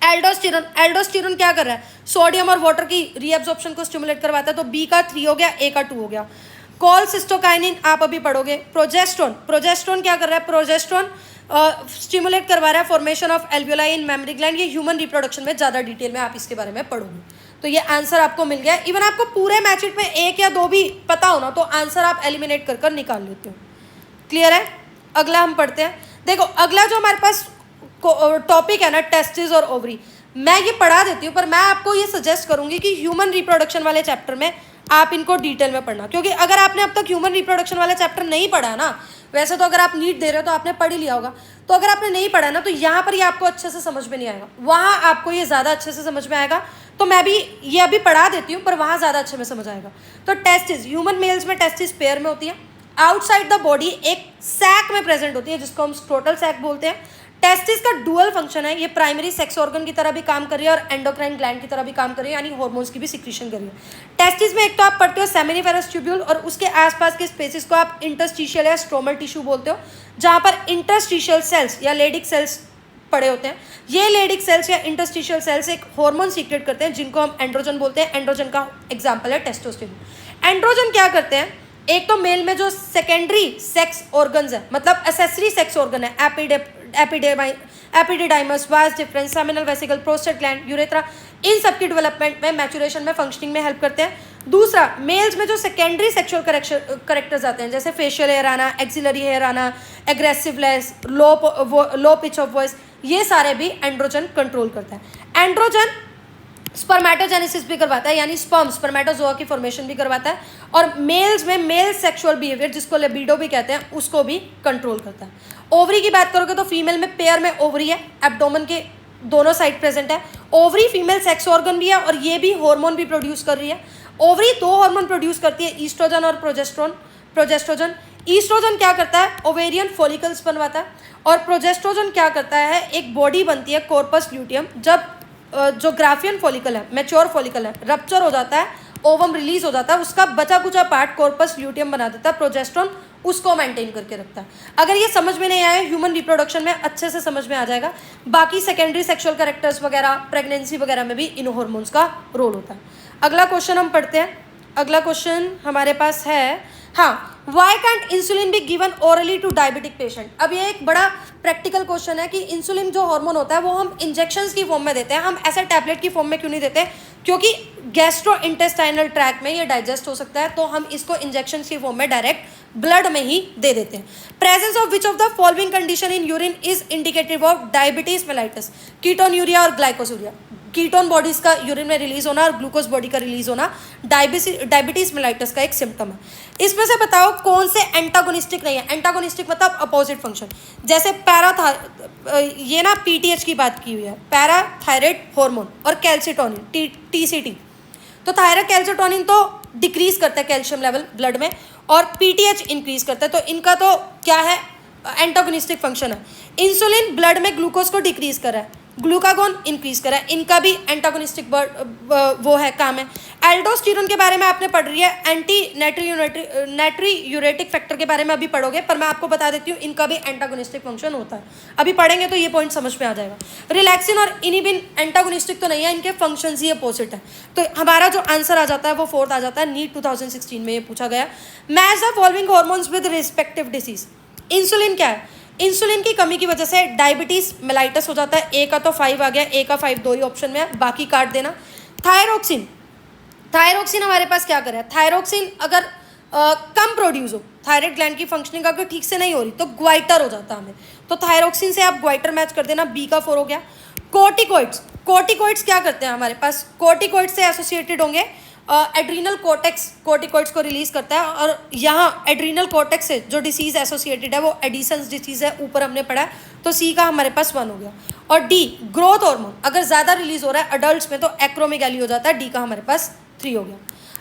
A: एल्डोस्टेरोन, एल्डोस्टेरोन क्या कर रहा है, सोडियम और वाटर की रीअब्जॉर्प्शन को स्टिमुलेट करवाता है, तो बी का 3 हो गया, ए का 2 हो गया। कोलसिस्टोकाइनिन आप अभी पढ़ोगे। प्रोजेस्ट्रोन, प्रोजेस्ट्रोन क्या कर रहा है, प्रोजेस्ट्रोन स्टिमुलेट करवा रहा है formation of alveoli in mammary gland, ये ह्यूमन रिप्रोडक्शन में ज़्यादा डिटेल में आप इसके बारे में पढ़ोगे। तो ये आंसर आपको मिल गया। इवन आपको पूरे मैचेट में 1 या 2 भी पता हो ना तो आंसर आप एलिमिनेट कर कर निकाल लेते हो। क्लियर है। अगला हम पढ़ते हैं। देखो अगला जो हमारे पास टॉपिक है ना, टेस्टिस और ओवरी, मैं ये पढ़ा देती हूँ पर मैं आपको ये सजेस्ट करूंगी कि ह्यूमन रिप्रोडक्शन वाले चैप्टर में आप इनको डिटेल में पढ़ना, क्योंकि अगर आपने अब तक ह्यूमन रिप्रोडक्शन वाला चैप्टर नहीं पढ़ा ना, वैसे तो अगर आप नीट दे रहे हो तो आपने पढ़ ही लिया होगा, तो अगर आपने नहीं पढ़ा ना तो यहाँ पर ये आपको अच्छे से समझ में नहीं आएगा, वहाँ आपको ये ज़्यादा अच्छे से समझ में आएगा। तो मैं भी ये अभी पढ़ा देती हूँ पर वहाँ ज़्यादा अच्छे में समझ आएगा। तो टेस्टिस, ह्यूमन मेल्स में टेस्टिस पेयर में होती है, आउटसाइड द बॉडी एक सैक में प्रेजेंट होती है जिसको हम स्क्रोटल सैक बोलते हैं। टेस्टिस का डुअल फंक्शन है, ये प्राइमरी सेक्स ऑर्गन की तरह भी काम कर रही है और एंडोक्राइन ग्लैंड की तरह भी काम कर रही है, यानी हार्मोन्स की भी सिक्रीशन कर रही है। टेस्टिस में एक तो आप पढ़ते हो सेमिनिफेरस ट्यूब्यूल और उसके आसपास के स्पेसिस को आप इंटरस्टिशियल या स्ट्रोमल टिश्यू बोलते हो, जहाँ पर इंटरस्टिशियल सेल्स या लेडिक सेल्स पड़े होते हैं। ये लेडिक सेल्स या इंटरस्टिशियल सेल्स एक हार्मोन सीक्रेट करते हैं जिनको हम एंड्रोजन बोलते हैं। एंड्रोजन का एग्जाम्पल है टेस्टोस्टेरोन। एंड्रोजन क्या करते हैं, एक तो मेल में जो सेकेंडरी सेक्स ऑर्गन्स है, मतलब एसेसरी सेक्स ऑर्गन है, epididymis, vas deferens, seminal vesicle, prostate gland, urethra, इन सब की डेवलपमेंट में, मैचुरेशन में, फंक्शनिंग में हेल्प करते हैं। दूसरा, मेल्स में जो सेकेंडरी सेक्सुअल करेक्टर्स आते हैं जैसे फेशियल हेयर आना, एक्सिलरी हेयर आना, aggressiveness, low pitch of voice, ये सारे भी एंड्रोजन कंट्रोल करता है। एंड्रोजन स्पर्मेटोजेनेसिस भी करवाता है, यानी स्पर्म स्पर्मेटोजोआ की फॉर्मेशन भी करवाता है, और मेल्स में मेल सेक्सुअल बिहेवियर जिसको लिबिडो भी कहते हैं उसको भी कंट्रोल करता है। ओवरी की बात करोगे तो फीमेल में पेयर में ओवरी है, एब्डोमेन के दोनों साइड प्रेजेंट है। ओवरी फीमेल सेक्स ऑर्गन भी है और ये भी हार्मोन भी प्रोड्यूस कर रही है। ओवरी 2 हार्मोन प्रोड्यूस करती है, ईस्ट्रोजन और प्रोजेस्ट्रोजन। ईस्ट्रोजन क्या करता है, ओवेरियन फॉलिकल्स बनवाता है, और प्रोजेस्ट्रोजन क्या करता है, एक बॉडी बनती है कॉर्पस ल्यूटियम। जब जो ग्राफियन फॉलिकल है, मैच्योर फॉलिकल है, रप्चर हो जाता है, ओवम रिलीज हो जाता है, उसका बचा कुचा पार्ट कॉर्पस ल्यूटियम बना देता है, प्रोजेस्ट्रॉन उसको मेंटेन करके रखता है। अगर ये समझ में नहीं आया, ह्यूमन रिप्रोडक्शन में अच्छे से समझ में आ जाएगा। बाकी सेकेंडरी सेक्सुअल कैरेक्टर्स वगैरह, प्रेगनेंसी वगैरह में भी इन हार्मोन्स का रोल होता है। अगला क्वेश्चन हम पढ़ते हैं। अगला क्वेश्चन हमारे पास है, हाँ, why can't insulin be given orally to diabetic patient. अब ये एक बड़ा प्रैक्टिकल क्वेश्चन है कि इंसुलिन जो हार्मोन होता है वो हम इंजेक्शंस की फॉर्म में देते हैं, हम ऐसे टैबलेट की फॉर्म में क्यों नहीं देते, क्योंकि गैस्ट्रो इंटेस्टाइनल ट्रैक में ये डाइजेस्ट हो सकता है, तो हम इसको इंजेक्शन की फॉर्म में डायरेक्ट ब्लड में ही दे देते हैं। Presence of which of the following condition in urine is indicative of diabetes mellitus, ketonuria और ग्लाइकोसूरिया। कीटोन बॉडीज का यूरिन में रिलीज होना और ग्लूकोज बॉडी का रिलीज होना डायबिटीज मेलाइटस का एक सिम्टम है। इसमें से बताओ कौन से एंटागोनिस्टिक नहीं है। एंटागोनिस्टिक मतलब अपोजिट फंक्शन, जैसे ये ना पीटीएच की बात की हुई है, पैराथायराइड हार्मोन, और कैल्सिटोनिन टीसीटी। तो थायराइड कैल्सिटोनिन तो डिक्रीज करता है कैल्शियम लेवल ब्लड में, और पीटीएच इंक्रीज करता है, तो इनका तो क्या है, एंटागोनिस्टिक फंक्शन है। इंसुलिन ब्लड में ग्लूकोज को डिक्रीज कर रहा है, ग्लूकागोन इंक्रीज करा है, इनका भी एंटागोनिस्टिक वो है, काम है। एल्डोस्टेरोन के बारे में आपने पढ़ रही है, एंटी नाइट्रियूरेटिक फैक्टर के बारे में अभी पढ़ोगे, पर मैं आपको बता देती हूँ इनका भी एंटागोनिस्टिक फंक्शन होता है, अभी पढ़ेंगे तो ये पॉइंट समझ में आ जाएगा। रिलैक्सिन और इनिबिन एंटागोनिस्टिक तो नहीं है, इनके फंक्शन ही अपोजिट है। तो हमारा जो आंसर आ जाता है वो 4th आ जाता है। नीट 2016 में ये पूछा गया, match the following hormones with respective disease. Insulin क्या है, इंसुलिन की कमी की वजह से डायबिटीज मेलाइटस हो जाता है। ए का तो 5 आ गया, ए का 5 2 ही ऑप्शन में है, बाकी काट देना। थायरोक्सिन, थायरोक्सिन हमारे पास क्या कर रहा है, थायरोक्सिन अगर कम प्रोड्यूस हो, थायराइड ग्लैंड की फंक्शनिंग अगर ठीक से नहीं हो रही तो ग्वाइटर हो जाता है हमें, तो थायरोक्सिन से आप ग्वाइटर मैच कर देना, बी का 4 हो गया। कोर्टिकोइड्स, कोर्टिकोइड्स क्या करते हैं हमारे पास, कोर्टिकोइड्स से एसोसिएटेड होंगे एड्रीनल कोर्टेक्स, कोर्टिकोइड्स को रिलीज करता है, और यहाँ एड्रीनल कोर्टेक्स से जो डिसीज एसोसिएटेड है वो एडिसन्स डिसीज है, ऊपर हमने पढ़ा है, तो सी का हमारे पास 1 हो गया। और डी ग्रोथ हार्मोन अगर ज़्यादा रिलीज हो रहा है अडल्ट में तो एक्रोमेगैली हो जाता है, डी का हमारे पास 3 हो गया।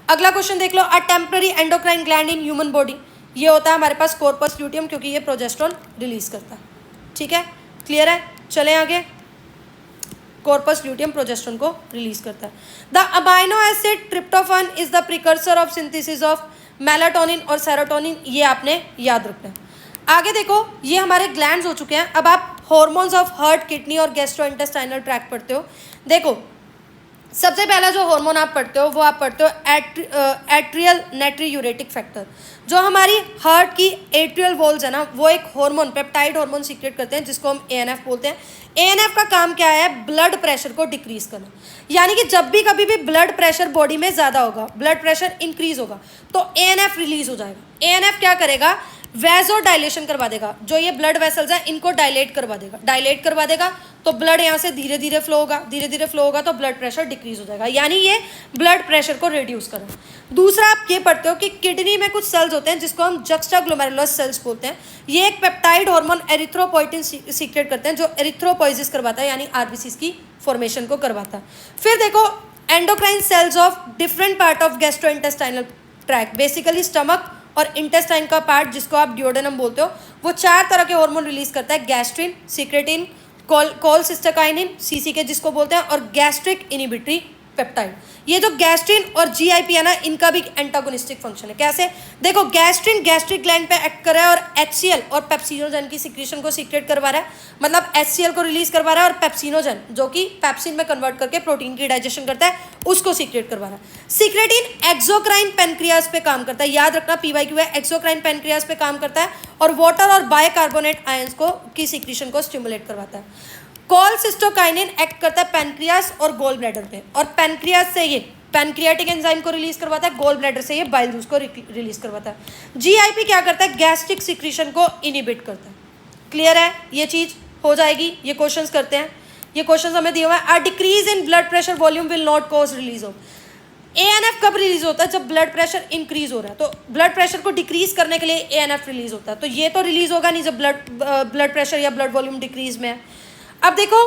A: अगला क्वेश्चन देख लो, a temporary endocrine gland in human body, ये होता है हमारे पास कॉर्पस ल्यूटियम, क्योंकि ये प्रोजेस्टेरोन रिलीज करता है। ठीक है, क्लियर है, चलें आगे। कॉर्पस ल्यूटियम प्रोजेस्टेरोन को रिलीज करता है। The amino acid tryptophan is the precursor of synthesis of melatonin और सेरोटोनिन, ये आपने याद रखना है। आगे देखो, ये हमारे ग्लैंड्स हो चुके हैं। अब आप हॉर्मोन्स ऑफ हार्ट, किडनी और गैस्ट्रोइंटेस्टाइनल ट्रैक्ट पढ़ते हो। देखो, सबसे पहला जो हार्मोन आप पढ़ते हो वो आप पढ़ते हो एट्रियल नाइट्रियूरेटिक फैक्टर। जो हमारी हार्ट की एट्रियल वॉल्स है ना, वो एक हार्मोन, पेप्टाइड हार्मोन सीक्रेट करते हैं जिसको हम एएनएफ बोलते हैं। एएनएफ का काम क्या है? ब्लड प्रेशर को डिक्रीज करना। यानी कि जब भी कभी भी ब्लड प्रेशर बॉडी में ज़्यादा होगा, ब्लड प्रेशर इंक्रीज होगा, तो एएनएफ रिलीज हो जाएगा। एएनएफ क्या करेगा? वैसो डायलेशन करवा देगा। जो ये ब्लड वेसल्स हैं इनको डायलेट करवा देगा। डायलेट करवा देगा तो ब्लड यहाँ से धीरे धीरे फ्लो होगा, धीरे धीरे फ्लो होगा तो ब्लड प्रेशर डिक्रीज हो जाएगा, यानी ये ब्लड प्रेशर को रिड्यूस करें। दूसरा आप ये पढ़ते हो कि किडनी में कुछ सेल्स होते हैं जिसको हम जक्स्टाग्लोमेरुलस सेल्स बोलते हैं। ये एक पेप्टाइड हार्मोन एरिथ्रोपोइटिन सीक्रेट करते हैं जो एरिथ्रोपोइसिस करवाता है, यानी आरबीसी की फॉर्मेशन को करवाता है। फिर देखो, endocrine cells of different part of gastrointestinal tract, basically stomach और इंटेस्टाइन का पार्ट जिसको आप ड्यूडेनम बोलते हो, वो 4 तरह के हार्मोन रिलीज करता है। गैस्ट्रिन, सीक्रेटिन, कोलसिस्टेकाइनिन, सीसीके जिसको बोलते हैं, और गैस्ट्रिक इनिबिटरी पेप्टाइड। ये जो गैस्ट्रिन और जीआईपी है ना, इनका भी एंटागोनिस्टिक फंक्शन है। कैसे? देखो, गैस्ट्रिन गैस्ट्रिक ग्लैंड पे एक्ट कर रहा है और एचसीएल और पेप्सिनोजन की सिक्रीशन को सीक्रेट करवा रहा है, मतलब एचसीएल को रिलीज करवा रहा है, और पेप्सिनोजन जो कि पेप्सिन में कन्वर्ट करके प्रोटीन की डाइजेशन करता है उसको सीक्रेट करवा रहा है। सीक्रेटिन एक्सोक्राइन पेनक्रियास पे काम करता है, याद रखना पीवाईक्यू है, एक्सोक्राइन पेनक्रियास पे काम करता है और वाटर और बाइकार्बोनेट आयंस को की सिक्रीशन को स्टिमुलेट करवाता है। कोलसिस्टोकाइनिन एक्ट करता है पैनक्रियास और गोल ब्लैडर पे, और पैनक्रियास से ये पैनक्रियाटिक एंजाइम को रिलीज करवाता है, गोल ब्लैडर से ये बाइल जूस को रिलीज करवाता है। जीआईपी क्या करता है? गैस्ट्रिक सिक्रीशन को इनिबिट करता है। क्लियर है? ये चीज हो जाएगी। ये क्वेश्चंस करते हैं, ये क्वेश्चंस हमें दिए हुए हैं। A decrease in blood pressure volume will not cause release of. ANF कब रिलीज होता है? जब ब्लड प्रेशर इंक्रीज हो रहा है, तो ब्लड प्रेशर को डिक्रीज करने के लिए एएनएफ रिलीज होता है। तो ये तो रिलीज होगा नहीं जब ब्लड प्रेशर या ब्लड वॉल्यूम डिक्रीज में है। अब देखो,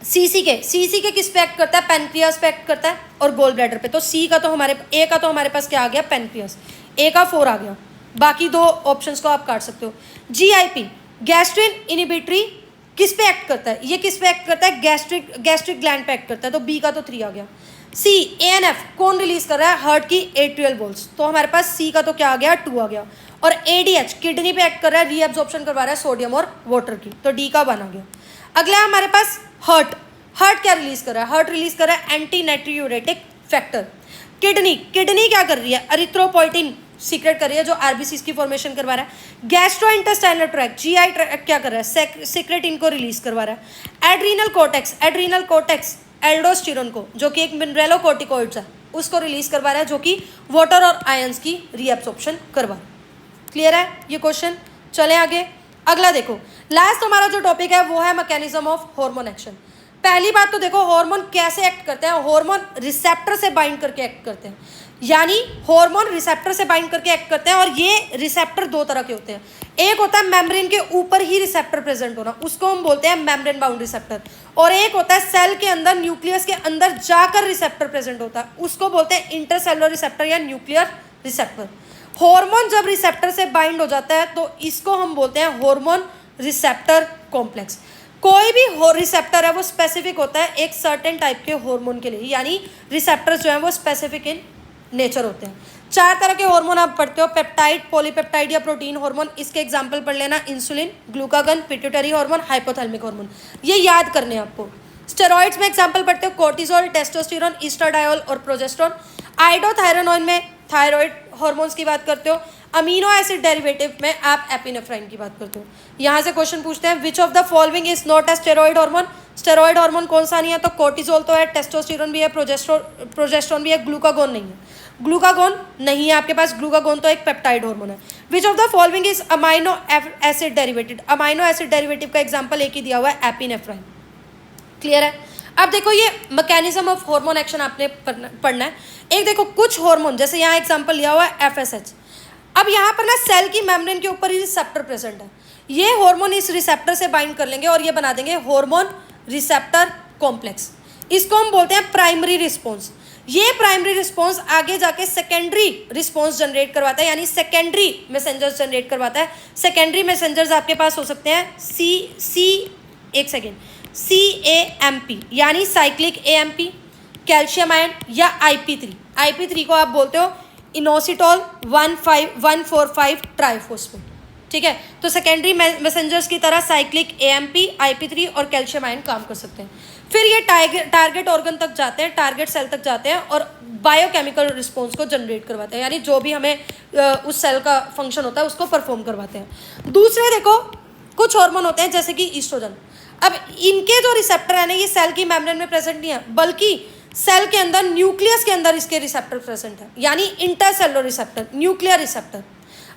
A: सीसीके किस पे एक्ट करता है? पैनक्रियास पे एक्ट करता है और गोल ब्लैडर पे। तो ए का तो हमारे पास क्या आ गया? पैनक्रियास। ए का 4 आ गया, बाकी 2 ऑप्शंस को आप काट सकते हो। जीआईपी गैस्ट्रिन इनिबिटरी किस पे एक्ट करता है? ये किस पे एक्ट करता है? गैस्ट्रिक ग्लैंड पे एक्ट करता है, तो बी का तो 3 आ गया। सी एएनएफ कौन रिलीज कर रहा है? हार्ट की एट्रियल वॉल्स, तो हमारे पास सी का तो क्या आ गया? 2 आ गया। और एडीएच किडनी पे एक्ट कर रहा है, रीएब्जॉर्प्शन करवा रहा है सोडियम और वाटर की, तो डी का 1 आ गया। अगला हमारे पास हार्ट क्या रिलीज कर रहा है? हार्ट रिलीज कर रहा है एंटी नाइट्रियूरेटिक फैक्टर। किडनी क्या कर रही है? एरिथ्रोपोइटिन सीक्रेट कर रही है जो आरबीसी की फॉर्मेशन करवा रहा है। गैस्ट्रोइंटेस्टाइनल ट्रैक्ट, जीआई ट्रैक्ट क्या कर रहा है? सीक्रेटिन को रिलीज करवा रहा है। एड्रीनल कोर्टेक्स एल्डोस्टेरोन को, जो कि एक मिनरेलोकॉर्टिकॉइड्स है, उसको रिलीज करवा रहा है, जो कि वाटर और आयंस की रीएब्सॉर्प्शन करवा रहा है। क्लियर है ये क्वेश्चन? चलें आगे। अगला देखो, लास्ट हमारा जो टॉपिक है वो है मैकेनिज्म ऑफ हार्मोन एक्शन। पहली बात तो देखो, हार्मोन कैसे एक्ट करते हैं? हार्मोन रिसेप्टर से बाइंड करके एक्ट करते हैं, यानी हार्मोन रिसेप्टर से बाइंड करके एक्ट करते हैं। और ये रिसेप्टर 2 तरह के होते हैं। एक होता है मेम्ब्रेन के ऊपर ही रिसेप्टर प्रेजेंट होना, उसको हम बोलते हैं मेम्ब्रेन बाउंड रिसेप्टर। और एक होता है सेल के अंदर, न्यूक्लियस के अंदर जाकर रिसेप्टर प्रेजेंट होता है, उसको बोलते हैं इंटरसेलुलर रिसेप्टर या न्यूक्लियर रिसेप्टर। हार्मोन जब रिसेप्टर से बाइंड हो जाता है तो इसको हम बोलते हैं हार्मोन रिसेप्टर कॉम्प्लेक्स। कोई भी रिसेप्टर है वो स्पेसिफिक होता है एक सर्टेन टाइप के हार्मोन के लिए, यानी रिसेप्टर्स जो हैं वो स्पेसिफिक इन नेचर होते हैं। 4 तरह के हार्मोन आप पढ़ते हो, पेप्टाइड, पॉलीपेप्टाइड या प्रोटीन हार्मोन। इसके एग्जांपल पढ़ लेना, insulin, glucagon, pituitary hormone, hypothalamic hormone, ये याद करने हैं आपको। स्टेरॉइड्स में एग्जांपल पढ़ते हो, कोर्टिसोल, टेस्टोस्टेरोन, ईस्ट्राडायोल और प्रोजेस्टेरोन। आइडोथायरोनोइन में थायराइड हार्मोन्स की बात करते हो। अमीनो एसिड डेरिवेटिव में आप एपिनेफ्राइन की बात करते हो। यहाँ से क्वेश्चन पूछते हैं, विच of the following is not a steroid hormone? Steroid hormone कौन सा नहीं है? तो कोर्टिसोल तो है, टेस्टोस्टेरोन भी है, प्रोजेस्टेरोन भी है, ग्लूकागोन नहीं है। ग्लूकागोन नहीं है आपके पास, ग्लूकागोन तो एक पेप्टाइड हार्मोन है। Which of the following is amino acid derivative? Amino acid derivative का एग्जाम्पल एक ही दिया हुआ है, एपिनेफ्राइन। क्लियर है? अब देखो, ये मैकेनिज्म ऑफ हार्मोन एक्शन आपने पढ़ना है। एक देखो, कुछ हार्मोन, जैसे यहाँ एग्जांपल लिया हुआ है एफएसएच। अब यहाँ पर ना सेल की मेम्ब्रेन के ऊपर ही रिसेप्टर प्रेजेंट है, ये हार्मोन इस रिसेप्टर से बाइंड कर लेंगे और ये बना देंगे हार्मोन रिसेप्टर कॉम्प्लेक्स। इसको हम बोलते हैं प्राइमरी रिस्पॉन्स। ये प्राइमरी रिस्पॉन्स आगे जाके सेकेंडरी रिस्पॉन्स जनरेट करवाता है, यानी सेकेंडरी मैसेंजर्स जनरेट करवाता है। सेकेंडरी मैसेंजर्स आपके पास हो सकते हैं CAMP यानी साइक्लिक AMP, कैल्शियम आयन या IP3 को आप बोलते हो इनोसिटोल 145 ट्राइफोस्फेट, ठीक है। तो सेकेंडरी मैसेंजर्स की तरह साइक्लिक AMP, IP3 और कैल्शियम आयन काम कर सकते हैं। फिर ये टारगेट ऑर्गन तक जाते हैं, टारगेट सेल तक जाते हैं और बायोकेमिकल रिस्पॉन्स को जनरेट करवाते हैं, यानी जो भी हमें उस सेल का फंक्शन होता है उसको परफॉर्म करवाते हैं। दूसरे देखो कुछ हार्मोन होते हैं जैसे कि ईस्ट्रोजन। अब इनके जो रिसेप्टर है ना, ये सेल की मेम्ब्रेन में प्रेजेंट नहीं है, बल्कि सेल के अंदर न्यूक्लियस के अंदर इसके रिसेप्टर प्रेजेंट है, यानी इंटरसेलुलर रिसेप्टर, न्यूक्लियर रिसेप्टर।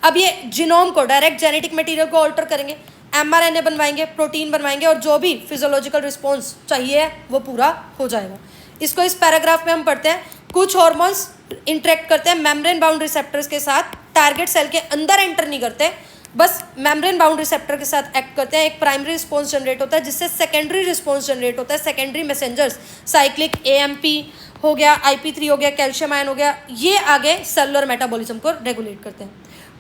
A: अब ये जीनोम को, डायरेक्ट जेनेटिक मटेरियल को ऑल्टर करेंगे, mRNA बनवाएंगे, प्रोटीन बनवाएंगे और जो भी फिजियोलॉजिकल रिस्पॉन्स चाहिए वो पूरा हो जाएगा। इसको इस पैराग्राफ में हम पढ़ते हैं। कुछ हार्मोन्स इंटरेक्ट करते हैं मेम्ब्रेन बाउंड रिसेप्टर्स के साथ, टारगेट सेल के अंदर एंटर नहीं करते, बस मेम्ब्रेन बाउंड रिसेप्टर के साथ एक्ट करते हैं। एक प्राइमरी रिस्पॉन्स जनरेट होता है जिससे सेकेंडरी रिस्पॉन्स जनरेट होता है। सेकेंडरी मैसेंजर्स साइक्लिक AMP हो गया, IP3 हो गया, कैल्शियम आयन हो गया, ये आगे सेलुलर मेटाबॉलिज्म को रेगुलेट करते हैं।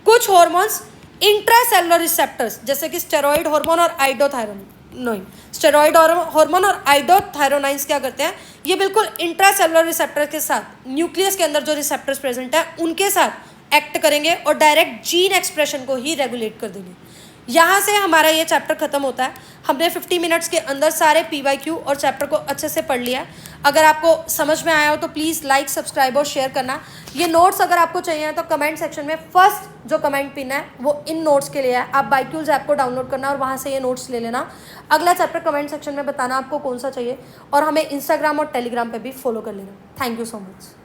A: कुछ हार्मोन्स इंट्रासेलुलर रिसेप्टर्स जैसे कि स्टेरॉइड हार्मोन और आइडोथायरोनोइन, स्टेरॉइड हार्मोन और आइडोथायरोनाइंस क्या करते हैं, ये बिल्कुल इंट्रासेलुलर रिसेप्टर के साथ, न्यूक्लियस के अंदर जो रिसेप्टर्स प्रेजेंट है उनके साथ एक्ट करेंगे और डायरेक्ट जीन एक्सप्रेशन को ही रेगुलेट कर देंगे। यहाँ से हमारा ये चैप्टर खत्म होता है। हमने 50 मिनट्स के अंदर सारे PYQ और चैप्टर को अच्छे से पढ़ लिया। अगर आपको समझ में आया हो तो प्लीज़ लाइक, सब्सक्राइब और शेयर करना। ये नोट्स अगर आपको चाहिए तो कमेंट सेक्शन में फर्स्ट जो कमेंट पिन है वो इन नोट्स के लिए है। आप बाइक्यूल्स ऐप को डाउनलोड करना और वहाँ से ये नोट्स ले लेना। अगला चैप्टर कमेंट सेक्शन में बताना आपको कौन सा चाहिए और हमें इंस्टाग्राम और टेलीग्राम पर भी फॉलो कर लेना। Thank you so much.